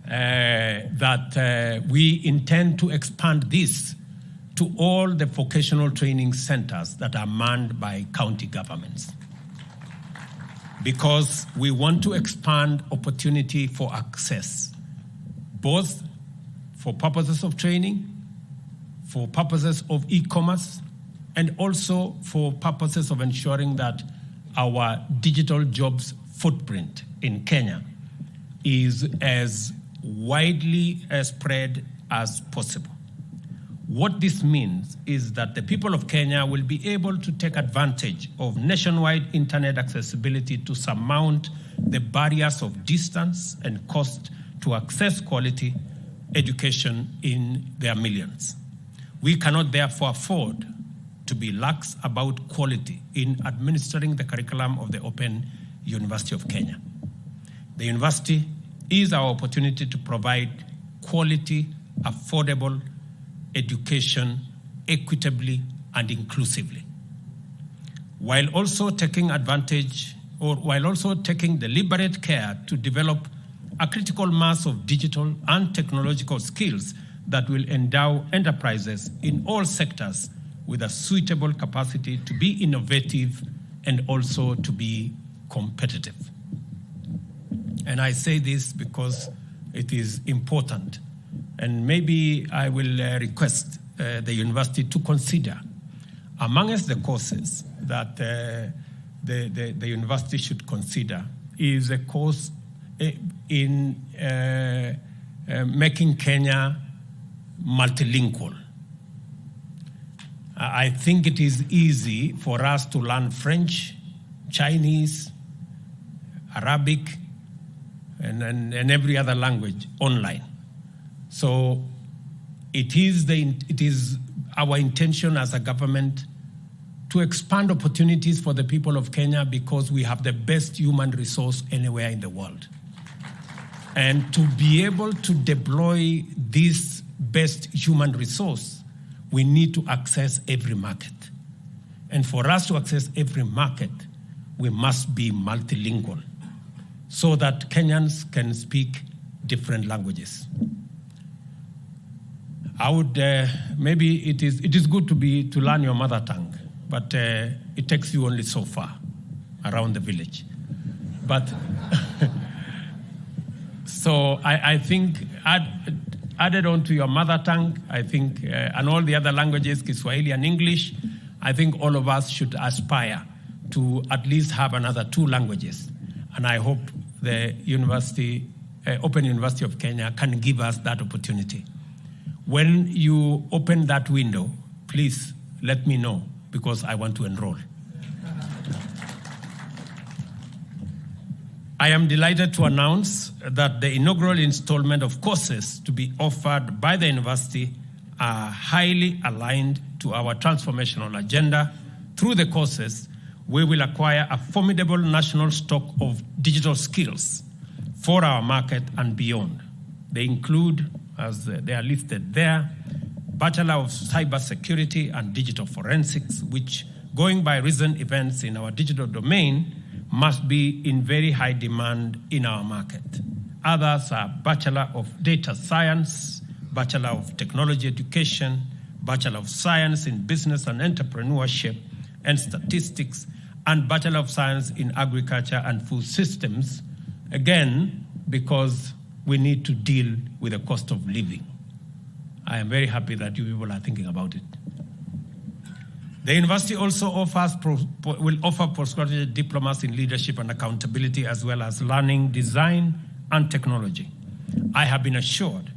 that we intend to expand this to all the vocational training centers that are manned by county governments, because we want to expand opportunity for access, both for purposes of training, for purposes of e-commerce, and also for purposes of ensuring that our digital jobs footprint in Kenya is as widely spread as possible. What this means is that the people of Kenya will be able to take advantage of nationwide internet accessibility to surmount the barriers of distance and cost to access quality education in their millions. We cannot therefore afford to be lax about quality in administering the curriculum of the Open University of Kenya. The university is our opportunity to provide quality, affordable education equitably and inclusively, while also taking deliberate care to develop a critical mass of digital and technological skills that will endow enterprises in all sectors with a suitable capacity to be innovative and also to be competitive. And I say this because it is important. And maybe I will request the university to consider, amongst the courses that the university should consider, is a course in making Kenya multilingual. I think it is easy for us to learn French, Chinese, Arabic, and every other language online. So it is our intention as a government to expand opportunities for the people of Kenya, because we have the best human resource anywhere in the world. And to be able to deploy this best human resource, we need to access every market. And for us to access every market, we must be multilingual so that Kenyans can speak different languages. I would maybe it is good to learn your mother tongue, but it takes you only so far around the village. But so I think added on to your mother tongue, I think, and all the other languages, Kiswahili and English, I think all of us should aspire to at least have another 2 languages. And I hope the university, Open University of Kenya, can give us that opportunity. When you open that window, please let me know, because I want to enroll. I am delighted to announce that the inaugural installment of courses to be offered by the university are highly aligned to our transformational agenda. Through the courses, we will acquire a formidable national stock of digital skills for our market and beyond. They include as they are listed there, Bachelor of Cybersecurity and Digital Forensics, which, going by recent events in our digital domain, must be in very high demand in our market. Others are Bachelor of Data Science, Bachelor of Technology Education, Bachelor of Science in Business and Entrepreneurship and Statistics, and Bachelor of Science in Agriculture and Food Systems, again, because we need to deal with the cost of living. I am very happy that you people are thinking about it. The university also will offer postgraduate diplomas in leadership and accountability, as well as learning, design, and technology. I have been assured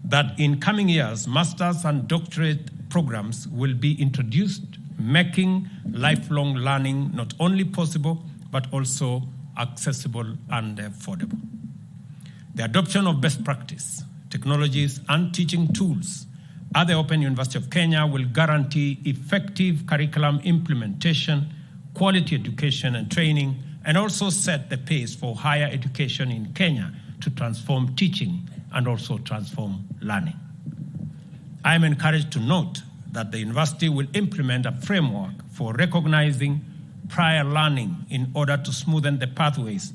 that in coming years, master's and doctorate programs will be introduced, making lifelong learning not only possible, but also accessible and affordable. The adoption of best practice, technologies, and teaching tools at the Open University of Kenya will guarantee effective curriculum implementation, quality education and training, and also set the pace for higher education in Kenya to transform teaching and also transform learning. I am encouraged to note that the university will implement a framework for recognizing prior learning in order to smoothen the pathways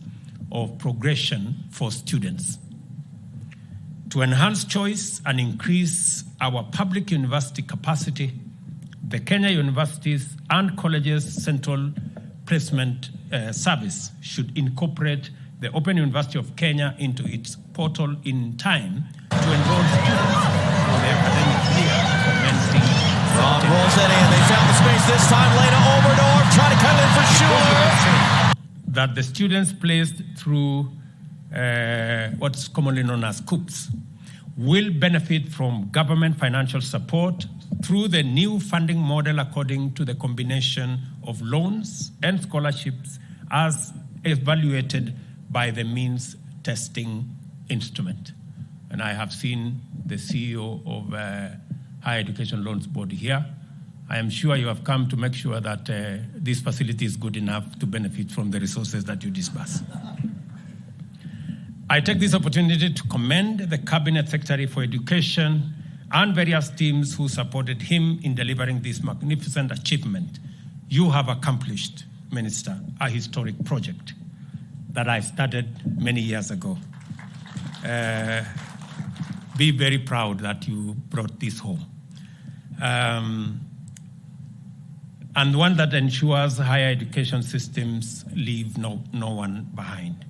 of progression for students. To enhance choice and increase our public university capacity, the Kenya Universities and Colleges Central Placement Service should incorporate the Open University of Kenya into its portal in time to enroll students for the academic year commencing. Ron rolls that in. They found the space this time. Later, Oberdorf trying to cut in for sure. That the students placed through what's commonly known as COOPs will benefit from government financial support through the new funding model according to the combination of loans and scholarships as evaluated by the means testing instrument. And I have seen the CEO of Higher Education Loans Board here. I am sure you have come to make sure that this facility is good enough to benefit from the resources that you disburse. I take this opportunity to commend the Cabinet Secretary for Education and various teams who supported him in delivering this magnificent achievement. You have accomplished, Minister, a historic project that I started many years ago. Be very proud that you brought this home. And one that ensures higher education systems leave no one behind.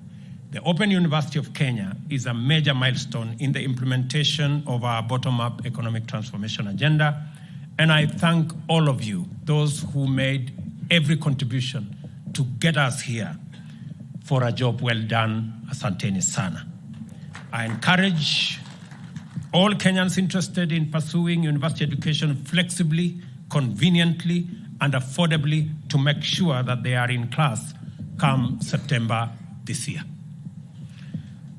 The Open University of Kenya is a major milestone in the implementation of our bottom-up economic transformation agenda, and I thank all of you, those who made every contribution to get us here, for a job well done. Asanteni sana. I encourage all Kenyans interested in pursuing university education flexibly, conveniently, and affordably to make sure that they are in class come September this year.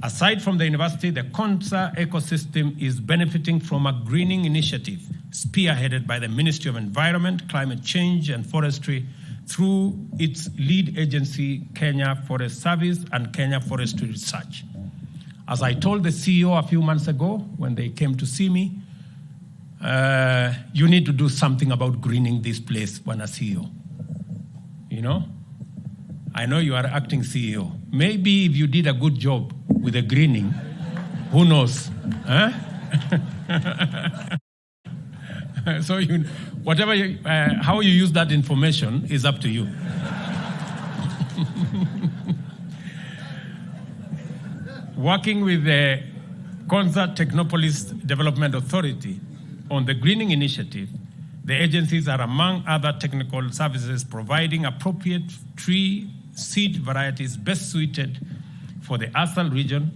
Aside from the university, the Konza ecosystem is benefiting from a greening initiative spearheaded by the Ministry of Environment, Climate Change and Forestry through its lead agency, Kenya Forest Service and Kenya Forestry Research. As I told the CEO a few months ago when they came to see me, you need to do something about greening this place when a CEO. You know? I know you are acting CEO. Maybe if you did a good job with the greening, who knows? Huh? So whatever how you use that information is up to you. Working with the Konza Technopolis Development Authority on the greening initiative, the agencies are, among other technical services, providing appropriate tree seed varieties best suited for the Asal region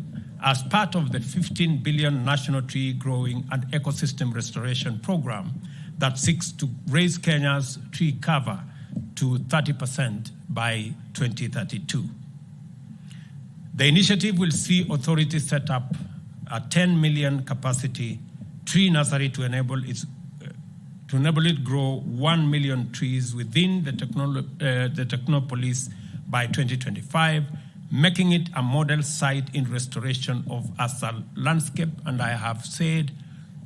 as part of the 15 billion National Tree Growing and Ecosystem Restoration Program that seeks to raise Kenya's tree cover to 30% by 2032. The initiative will see authorities set up a 10 million capacity tree nursery to enable it grow 1 million trees within the Technopolis by 2025, making it a model site in restoration of Asal landscape. And I have said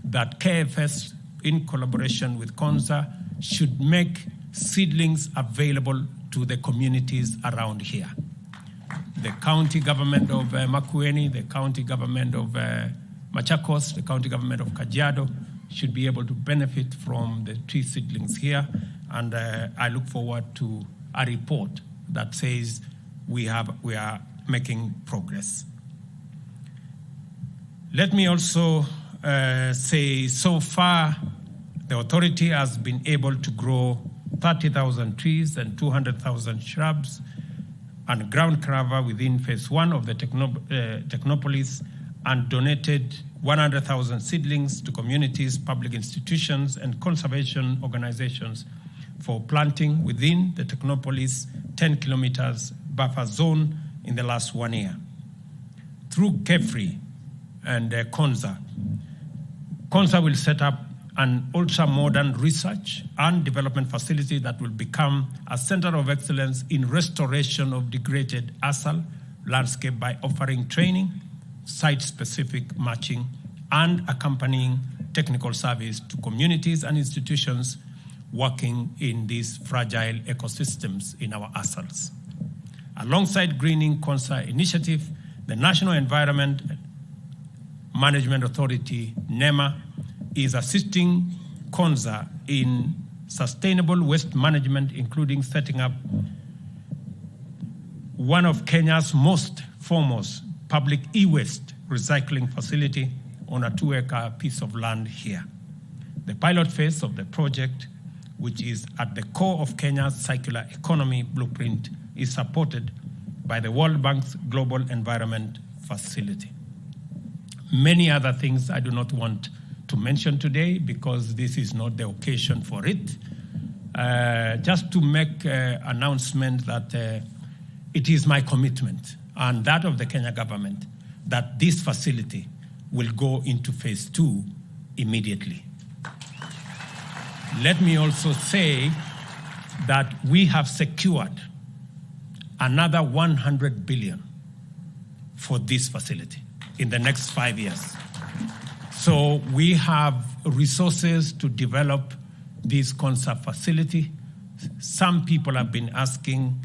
that KFS, in collaboration with Konza, should make seedlings available to the communities around here. The county government of Makueni, the county government of Machakos, the county government of Kajiado should be able to benefit from the tree seedlings here. And I look forward to a report that says we are making progress. Let me also say, so far, the authority has been able to grow 30,000 trees and 200,000 shrubs and ground cover within phase 1 of the Technopolis, and donated 100,000 seedlings to communities, public institutions, and conservation organizations for planting within the Technopolis 10 kilometers buffer zone in the last 1 year. Through KEFRI and Konza, Konza will set up an ultra-modern research and development facility that will become a center of excellence in restoration of degraded Asal landscape by offering training, site-specific matching, and accompanying technical service to communities and institutions working in these fragile ecosystems in our Asals. Alongside Greening Konza initiative, the National Environment Management Authority, NEMA, is assisting Konza in sustainable waste management, including setting up one of Kenya's most foremost public e-waste recycling facility on a 2-acre piece of land here. The pilot phase of the project, which is at the core of Kenya's circular economy blueprint, is supported by the World Bank's Global Environment Facility. Many other things I do not want to mention today because this is not the occasion for it. Just to make an announcement that it is my commitment and that of the Kenya government that this facility will go into phase 2 immediately. Let me also say that we have secured another 100 billion for this facility in the next 5 years. So we have resources to develop this Konza facility. Some people have been asking,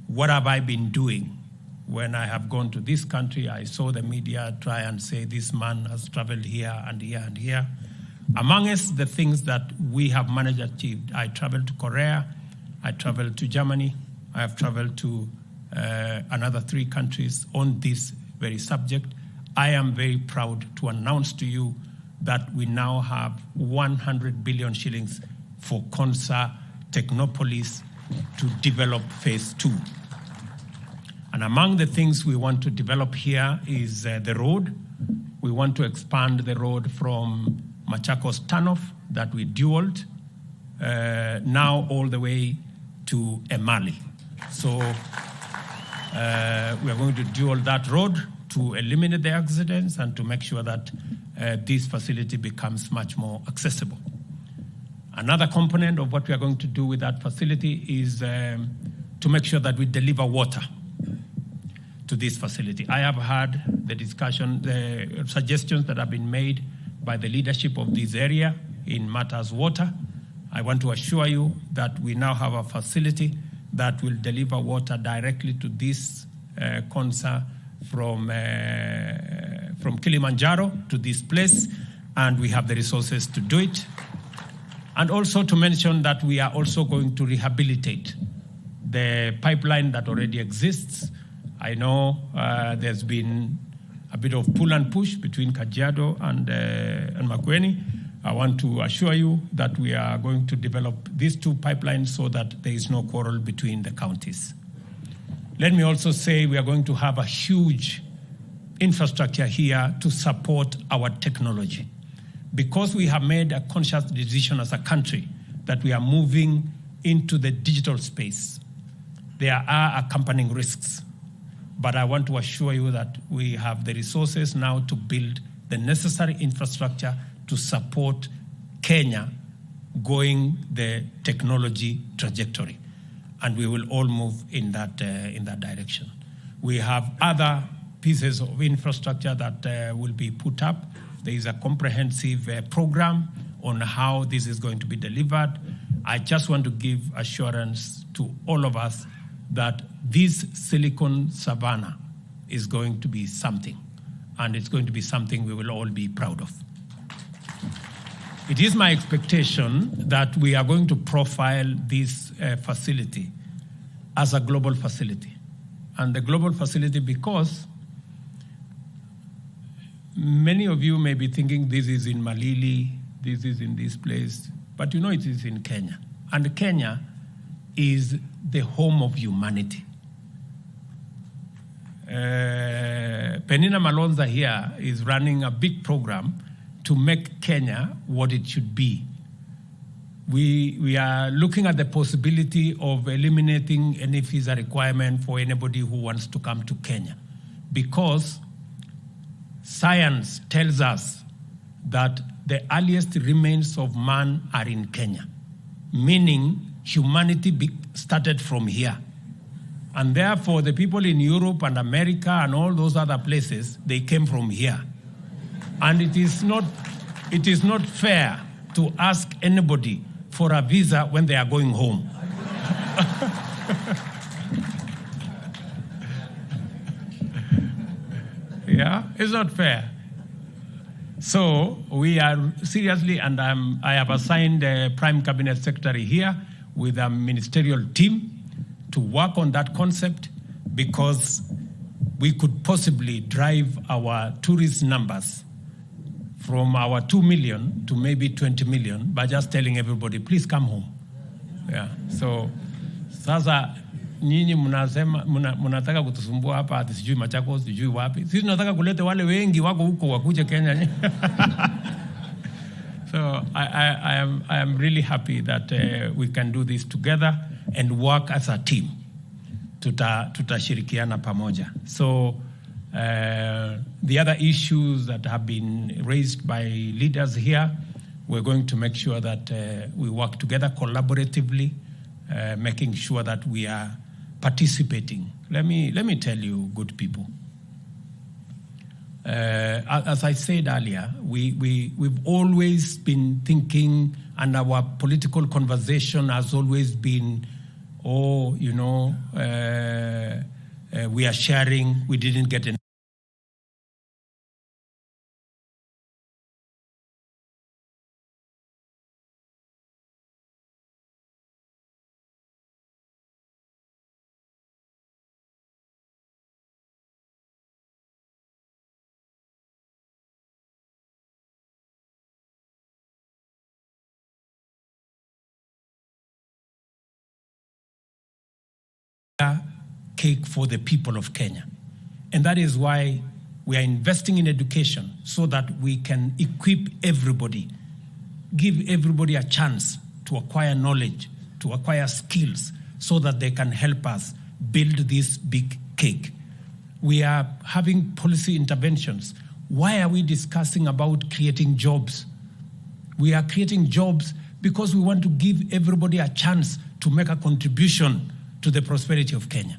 what have I been doing? When I have gone to this country, I saw the media try and say this man has traveled here and here and here. Amongst the things that we have managed to achieve, I traveled to Korea, I traveled to Germany, I have traveled to another 3 countries on this very subject. I am very proud to announce to you that we now have 100 billion shillings for Konza Technopolis to develop phase 2. And among the things we want to develop here is the road. We want to expand the road from Machakos Turnoff that we dualed, now all the way to Emali. So we are going to dual that road to eliminate the accidents and to make sure that this facility becomes much more accessible. Another component of what we are going to do with that facility is to make sure that we deliver water to this facility. I have heard the discussion, the suggestions that have been made by the leadership of this area in matters water. I want to assure you that we now have a facility that will deliver water directly to this Konza from Kilimanjaro to this place, and we have the resources to do it. And also to mention that we are also going to rehabilitate the pipeline that already exists. I know there's been a bit of pull and push between Kajiado and Makueni. I want to assure you that we are going to develop these 2 pipelines so that there is no quarrel between the counties. Let me also say we are going to have a huge infrastructure here to support our technology. Because we have made a conscious decision as a country that we are moving into the digital space, there are accompanying risks. But I want to assure you that we have the resources now to build the necessary infrastructure to support Kenya going the technology trajectory. And we will all move in that direction. We have other pieces of infrastructure that will be put up. There is a comprehensive program on how this is going to be delivered. I just want to give assurance to all of us that this Silicon Savannah is going to be something, and it's going to be something we will all be proud of. It is my expectation that we are going to profile this facility as a global facility. And the global facility because many of you may be thinking this is in Malili, this is in this place, but you know it is in Kenya. And Kenya is the home of humanity. Penina Malonza here is running a big program to make Kenya what it should be. We are looking at the possibility of eliminating any visa requirement for anybody who wants to come to Kenya, because science tells us that the earliest remains of man are in Kenya, meaning humanity started from here. And therefore, the people in Europe and America and all those other places, they came from here. And it is not fair to ask anybody for a visa when they are going home. Yeah, it's not fair. So we are seriously, and I have assigned a Prime Cabinet Secretary here with a ministerial team to work on that concept, because we could possibly drive our tourist numbers from our 2 million to maybe 20 million by just telling everybody, please come home. Yeah. So sasa nyinyi mnataka kutusumbua hapa ati sijui Machakos, sijui wapi. Sisi tunataka kuleta wale wengi wako huko wakuje Kenya. So I am really happy that we can do this together and work as a team. Tutashirikiana pamoja. So the other issues that have been raised by leaders here, we're going to make sure that we work together collaboratively, making sure that we are participating. Let me tell you, good people. As I said earlier, we've always been thinking, and our political conversation has always been, we are sharing, we didn't get enough. Cake for the people of Kenya. And that is why we are investing in education, so that we can equip everybody, give everybody a chance to acquire knowledge, to acquire skills, so that they can help us build this big cake. We are having policy interventions. Why are we discussing about creating jobs? We are creating jobs because we want to give everybody a chance to make a contribution to the prosperity of Kenya.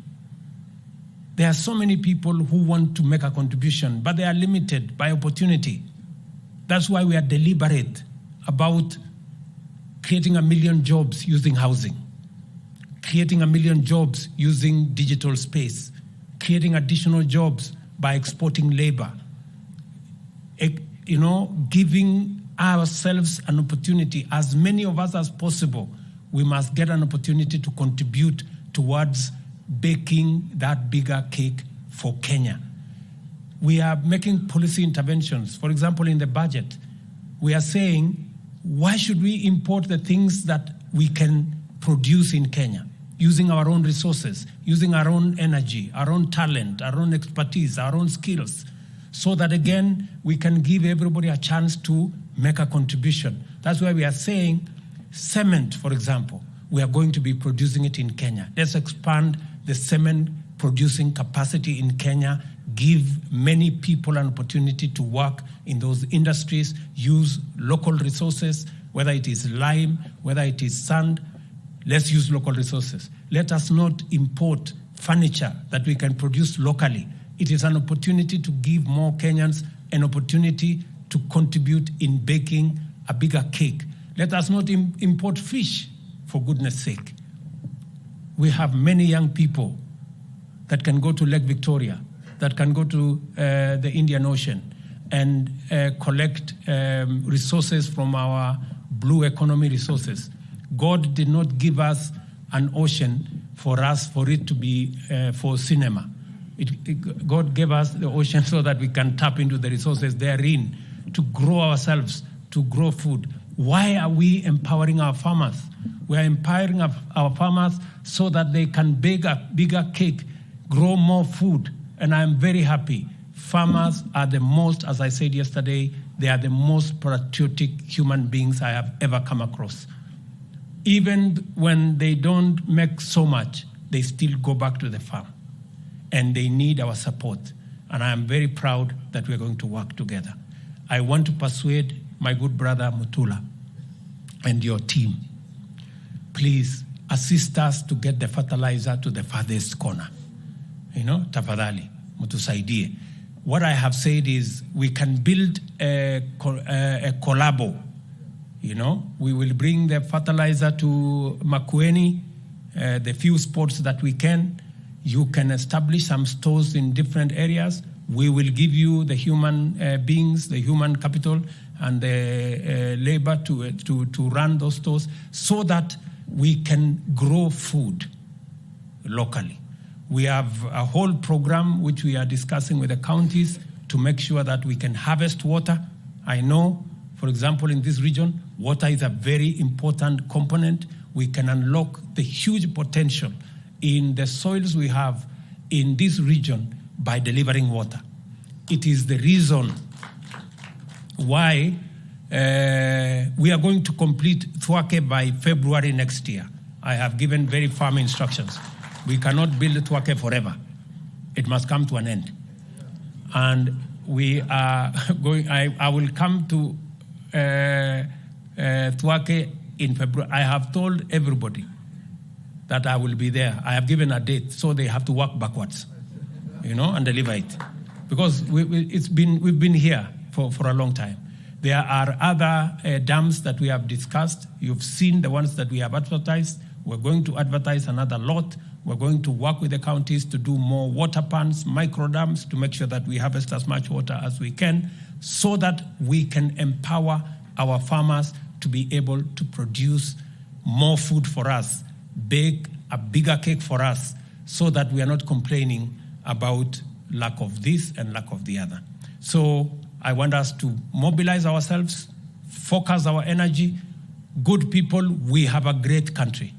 There are so many people who want to make a contribution, but they are limited by opportunity. That's why we are deliberate about creating 1 million jobs using housing, creating 1 million jobs using digital space, creating additional jobs by exporting labor, giving ourselves an opportunity. As many of us as possible, we must get an opportunity to contribute towards baking that bigger cake for Kenya. We are making policy interventions. For example, in the budget, we are saying, why should we import the things that we can produce in Kenya, using our own resources, using our own energy, our own talent, our own expertise, our own skills, so that, again, we can give everybody a chance to make a contribution. That's why we are saying cement, for example, we are going to be producing it in Kenya. Let's expand the cement producing capacity in Kenya, give many people an opportunity to work in those industries, use local resources, whether it is lime, whether it is sand. Let's use local resources. Let us not import furniture that we can produce locally. It is an opportunity to give more Kenyans an opportunity to contribute in baking a bigger cake. Let us not import fish, for goodness sake. We have many young people that can go to Lake Victoria, that can go to the Indian Ocean and collect resources from our blue economy resources. God did not give us an ocean for it to be for cinema. God gave us the ocean so that we can tap into the resources therein to grow ourselves, to grow food. Why are we empowering our farmers? We are empowering our farmers so that they can bake a bigger cake, grow more food. And I'm very happy. Farmers are the most, as I said yesterday, they are the most patriotic human beings I have ever come across. Even when they don't make so much, they still go back to the farm. And they need our support. And I am very proud that we're going to work together. I want to persuade my good brother Mutula and your team. Please assist us to get the fertilizer to the farthest corner. Tafadhali, mutusaidie. What I have said is we can build a collabo. We will bring the fertilizer to Makueni, the few spots that we can. You can establish some stores in different areas. We will give you the human beings, the human capital, and the labor to run those stores so that we can grow food locally. We have a whole program which we are discussing with the counties to make sure that we can harvest water. I know, for example, in this region, water is a very important component. We can unlock the huge potential in the soils we have in this region by delivering water. It is the reason why we are going to complete Thwake by February next year. I have given very firm instructions. We cannot build Thwake forever. It must come to an end. And we are going, I will come to Thwake in February. I have told everybody that I will be there. I have given a date, so they have to work backwards, and deliver it. Because we've been here for a long time. There are other dams that we have discussed. You've seen the ones that we have advertised. We're going to advertise another lot. We're going to work with the counties to do more water pans, micro dams, to make sure that we harvest as much water as we can so that we can empower our farmers to be able to produce more food for us, bake a bigger cake for us so that we are not complaining about lack of this and lack of the other. So I want us to mobilize ourselves, focus our energy. Good people, we have a great country.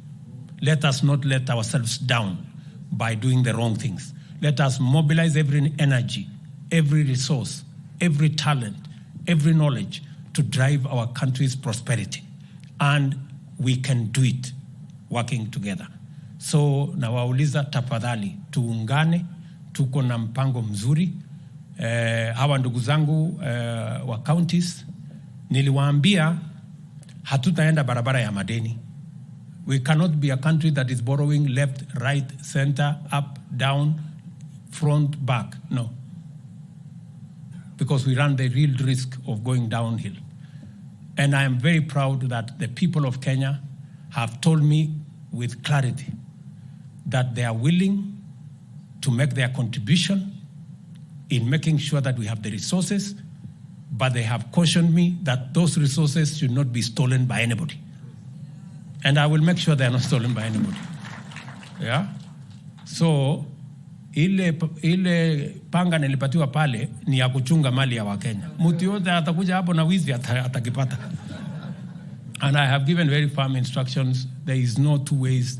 Let us not let ourselves down by doing the wrong things. Let us mobilize every energy, every resource, every talent, every knowledge to drive our country's prosperity. And we can do it working together. So nawauliza tafadhali tuungane, tuko na mpango mzuri. Hawa ndugu zangu wa counties, niliwaambia hatutaenda barabara ya madeni. We cannot be a country that is borrowing left, right, center, up, down, front, back. No. Because we run the real risk of going downhill. And I am very proud that the people of Kenya have told me with clarity that they are willing to make their contribution in making sure that we have the resources, but they have cautioned me that those resources should not be stolen by anybody. And I will make sure they are not stolen by anybody. Yeah? So, ile panga nilipatiwa pale ni ya kuchunga mali ya Wakenya. Mtu yote atakuja hapo na wizi atakipata. And I have given very firm instructions. There is no two ways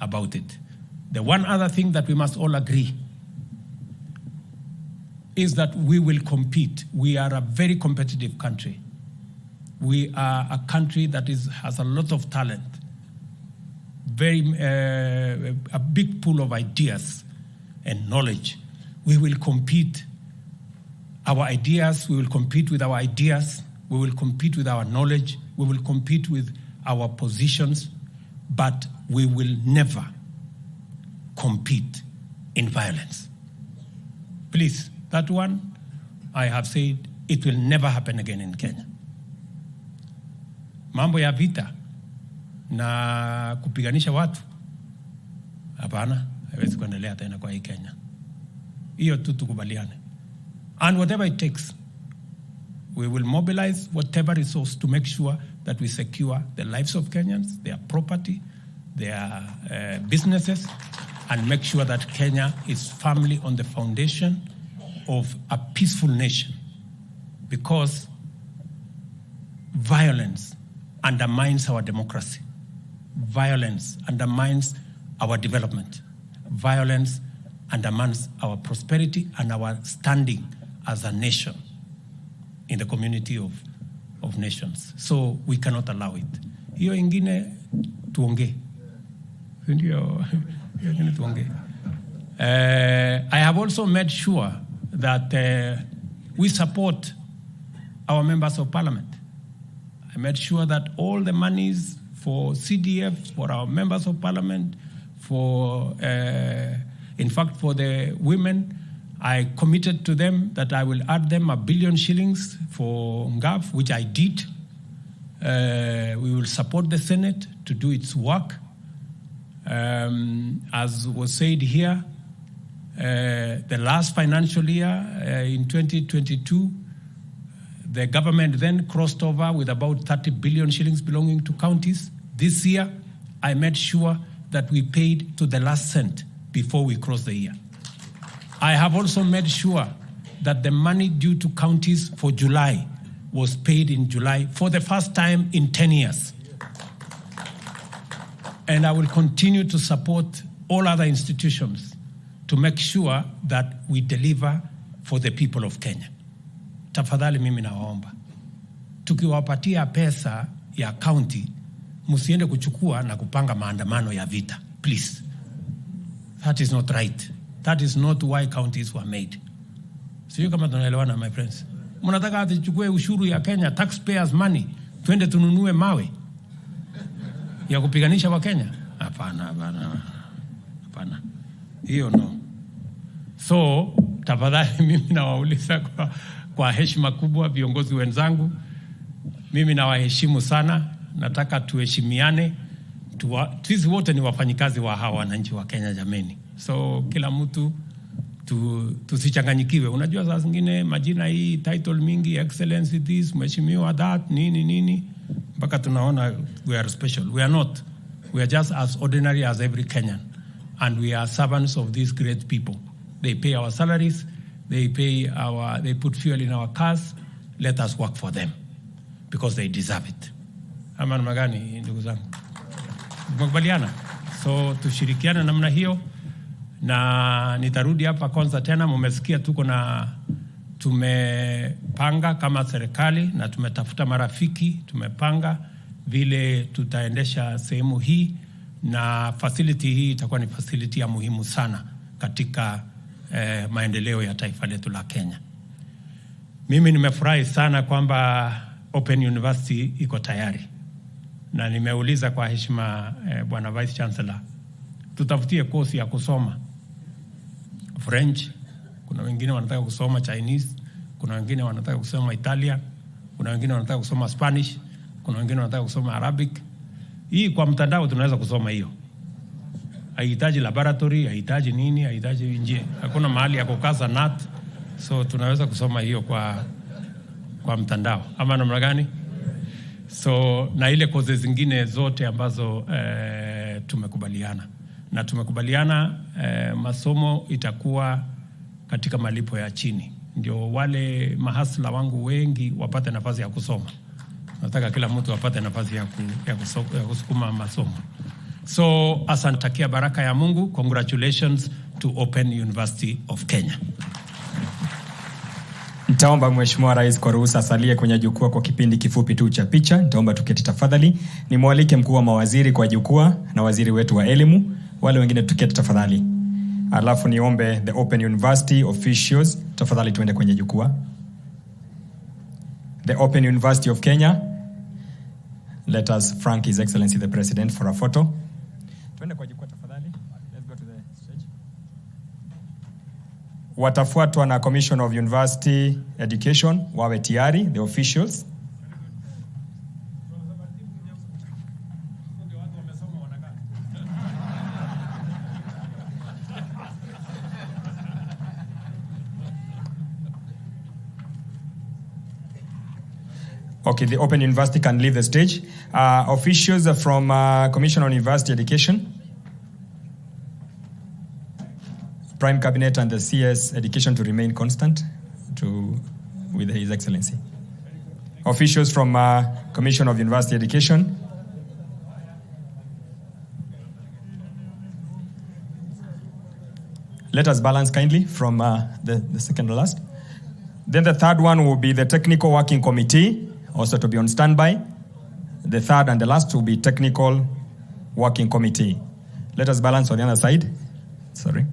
about it. The one other thing that we must all agree is that we will compete. We are a very competitive country. We are a country that has a lot of talent, a big pool of ideas and knowledge. We will compete. Our ideas, we will compete with our ideas. We will compete with our knowledge. We will compete with our positions. But we will never compete in violence. Please, that one, I have said it will never happen again in Kenya. Mambo ya vita na kupiganisha watu, hapana, haiwezi kuendelea tena kwa hii Kenya. Hiyo tu tukubaliane. And whatever it takes, we will mobilize whatever resource to make sure that we secure the lives of Kenyans, their property, their businesses, and make sure that Kenya is firmly on the foundation of a peaceful nation, because violence undermines our democracy. Violence undermines our development. Violence undermines our prosperity and our standing as a nation in the community of nations. So we cannot allow it. Hiyo ingine tuongee. Ndio ingine tuongee. I have also made sure that we support our members of parliament. I made sure that all the monies for CDF, for our members of parliament, for, in fact, for the women, I committed to them that I will add them 1 billion shillings for NGAF, which I did. We will support the Senate to do its work. As was said here, the last financial year, in 2022, the government then crossed over with about 30 billion shillings belonging to counties. This year, I made sure that we paid to the last cent before we crossed the year. I have also made sure that the money due to counties for July was paid in July for the first time in 10 years. And I will continue to support all other institutions to make sure that we deliver for the people of Kenya. Tafadhali mimi nawaomba, tukiwapatia pesa ya county, musiende kuchukua na kupanga maandamano ya vita. Please. That is not right. That is not why counties were made. Sio kama tunaelewana, my friends. Mnataka ati chukue ushuru ya Kenya, taxpayers money, twende tununue mawe ya kupiganisha wa Kenya? Hapana, hapana. Hapana. Hiyo no. So, tafadhali mimi nawauliza kwa heshima kubwa viongozi wenzangu, mimi nawaheshimu sana, nataka tuheshimiane. Sisi wote ni wafanyikazi wa hawa wananchi wa Kenya jameni. So kila mtu tusichanganyikiwe. Unajua saa zingine majina hii, title mingi, excellency this, mheshimiwa that, nini, mpaka tunaona we are special. We are not. We are just as ordinary as every Kenyan. And we are servants of these great people. They pay our salaries, they put fuel in our cars. Let us work for them because they deserve it. Ama namna gani ndugu zangu? Tumekubaliana? So tushirikiane namna hiyo, na nitarudi hapa Konza tena. Mmesikia tumepanga kama serikali na tumetafuta marafiki, tumepanga vile tutaendesha sehemu hii, na facility hii itakuwa ni facility ya muhimu sana katika maendeleo ya taifa letu la Kenya. Mimi nimefurahi sana kwamba Open University iko tayari, na nimeuliza kwa heshima Bwana Vice Chancellor, tutafutie course ya kusoma French, kuna wengine wanataka kusoma Chinese, kuna wengine wanataka kusoma Italian, kuna wengine wanataka kusoma Spanish, kuna wengine wanataka kusoma Arabic. Hii kwa mtandao tunaweza kusoma hiyo. Haihitaji laboratory, haihitaji nini, haihitaji nje. Hakuna mahali ya kukaza nut. So tunaweza kusoma hiyo kwa mtandao. Ama namna gani? So na ile courses zingine zote ambazo tumekubaliana. Na tumekubaliana masomo itakuwa katika malipo ya chini. Ndio wale mahasla wangu wengi wapate nafasi ya kusoma. Nataka kila mtu apate nafasi ya kusukuma masomo. So asantakia baraka ya Mungu. Congratulations to Open University of Kenya. Nitaomba Mheshimiwa Rais kwa ruhusa asalie kwenye jukwaa kwa kipindi kifupi tu cha picha. Nitaomba tuketi tafadhali. Nimwalike mkuu wa mawaziri kwa jukwaa na waziri wetu wa elimu. Wale wengine tuketi tafadhali. Alafu niombe the Open University officials tafadhali tuende kwenye jukwaa. The Open University of Kenya. Let us thank His Excellency the President for a photo. Tuende kwa jukwaa tafadhali. Let's go to the stage. watafuatwa na Commission of University Education, wawe tayari, the officials. Okay, the Open University can leave the stage. Officials from Commission on University Education, Prime Cabinet and the CS Education to remain constant with His Excellency. Officials from Commission of University Education, let us balance kindly from the second to last. Then the third one will be the Technical Working Committee, also to be on standby. The third and the last will be Technical Working Committee. Let us balance on the other side. Sorry.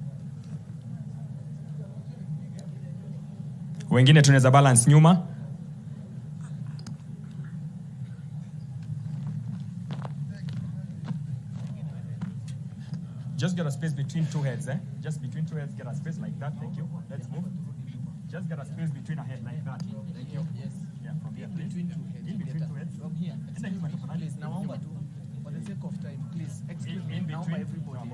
Wengine tunaweza balance nyuma. Just get a space between two heads, eh? Just between two heads, get a space like that. Thank you. Let's move. Just get a space between a head like that. Thank you. Yes. Yeah, from here, please. In between two heads. From here. Please, now, for the sake of time, please explain in now by everybody.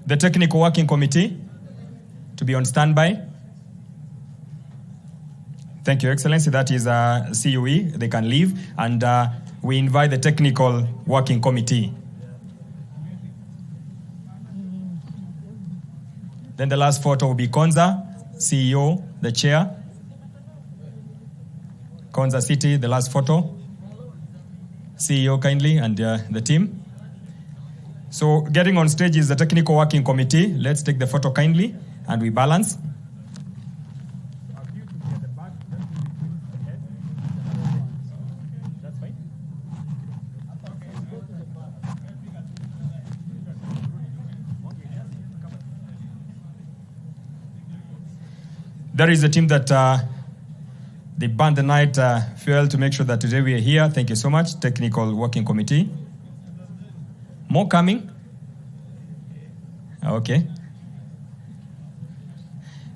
The Technical Working Committee to be on standby. Thank you, Excellency. That is CUE. They can leave. And we invite the Technical Working Committee. Then the last photo will be Konza, CEO, the chair. Konza City, the last photo. CEO kindly and the team. So getting on stage is the Technical Working Committee. Let's take the photo kindly and we balance. There is a team that they burned the night fuel to make sure that today we are here. Thank you so much, Technical Working Committee. More coming? Okay.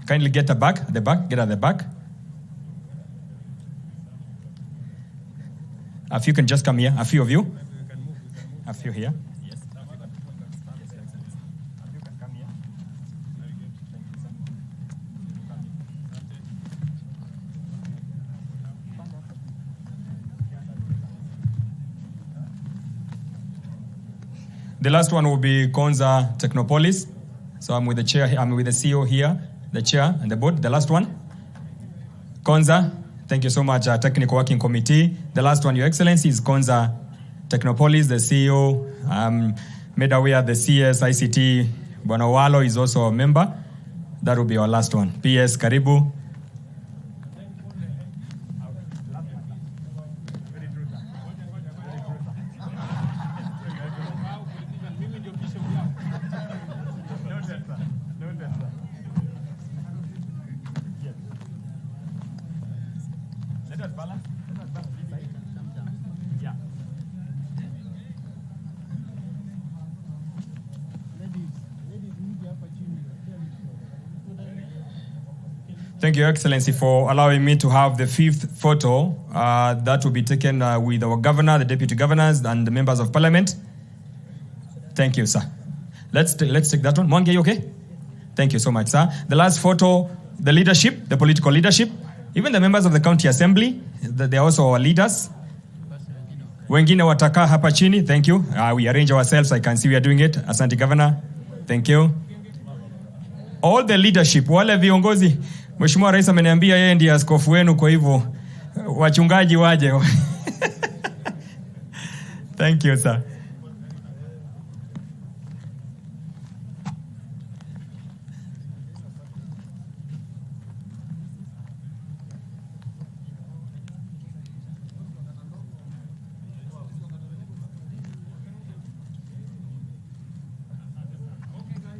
Kindly get the back, get at the back. A few can just come here, a few of you. A few here. The last one will be Konza Technopolis. So I'm with the chair, I'm with the CEO here, the chair and the board. The last one, Konza. Thank you so much, Technical Working Committee. The last one, Your Excellency, is Konza Technopolis, the CEO. Made aware the CS ICT, Bwana Walo is also a member. That will be our last one. PS Karibu. Thank you, Excellency, for allowing me to have the fifth photo that will be taken with our governor, the deputy governors, and the members of parliament. Thank you, sir. Let's take that one. Mwangi, you okay? Thank you so much, sir. The last photo, the leadership, the political leadership, even the members of the county assembly, they're also our leaders. Wengine wataka hapa chini, thank you. We arrange ourselves, I can see we are doing it. Asante Governor, thank you. All the leadership, wale viongozi, Mheshimiwa Rais ameniambia yeye ndiye askofu wenu, kwa hivyo wachungaji waje. Thank you, sir.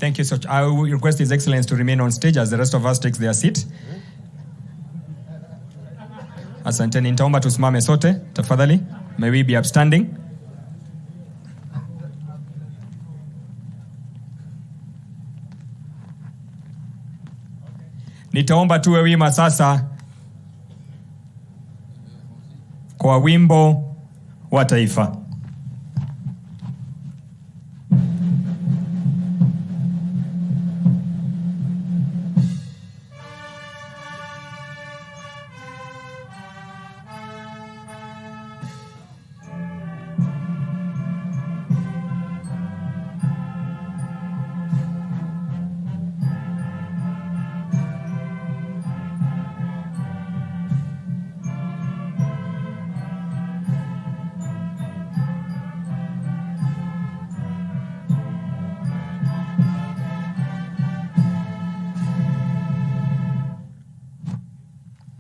Thank you so much. I will request His Excellency to remain on stage as the rest of us takes their seat. Asanteni, nitaomba tusimame sote, tafadhali. May we be upstanding. Nitaomba tuwe wima sasa kwa wimbo wa taifa.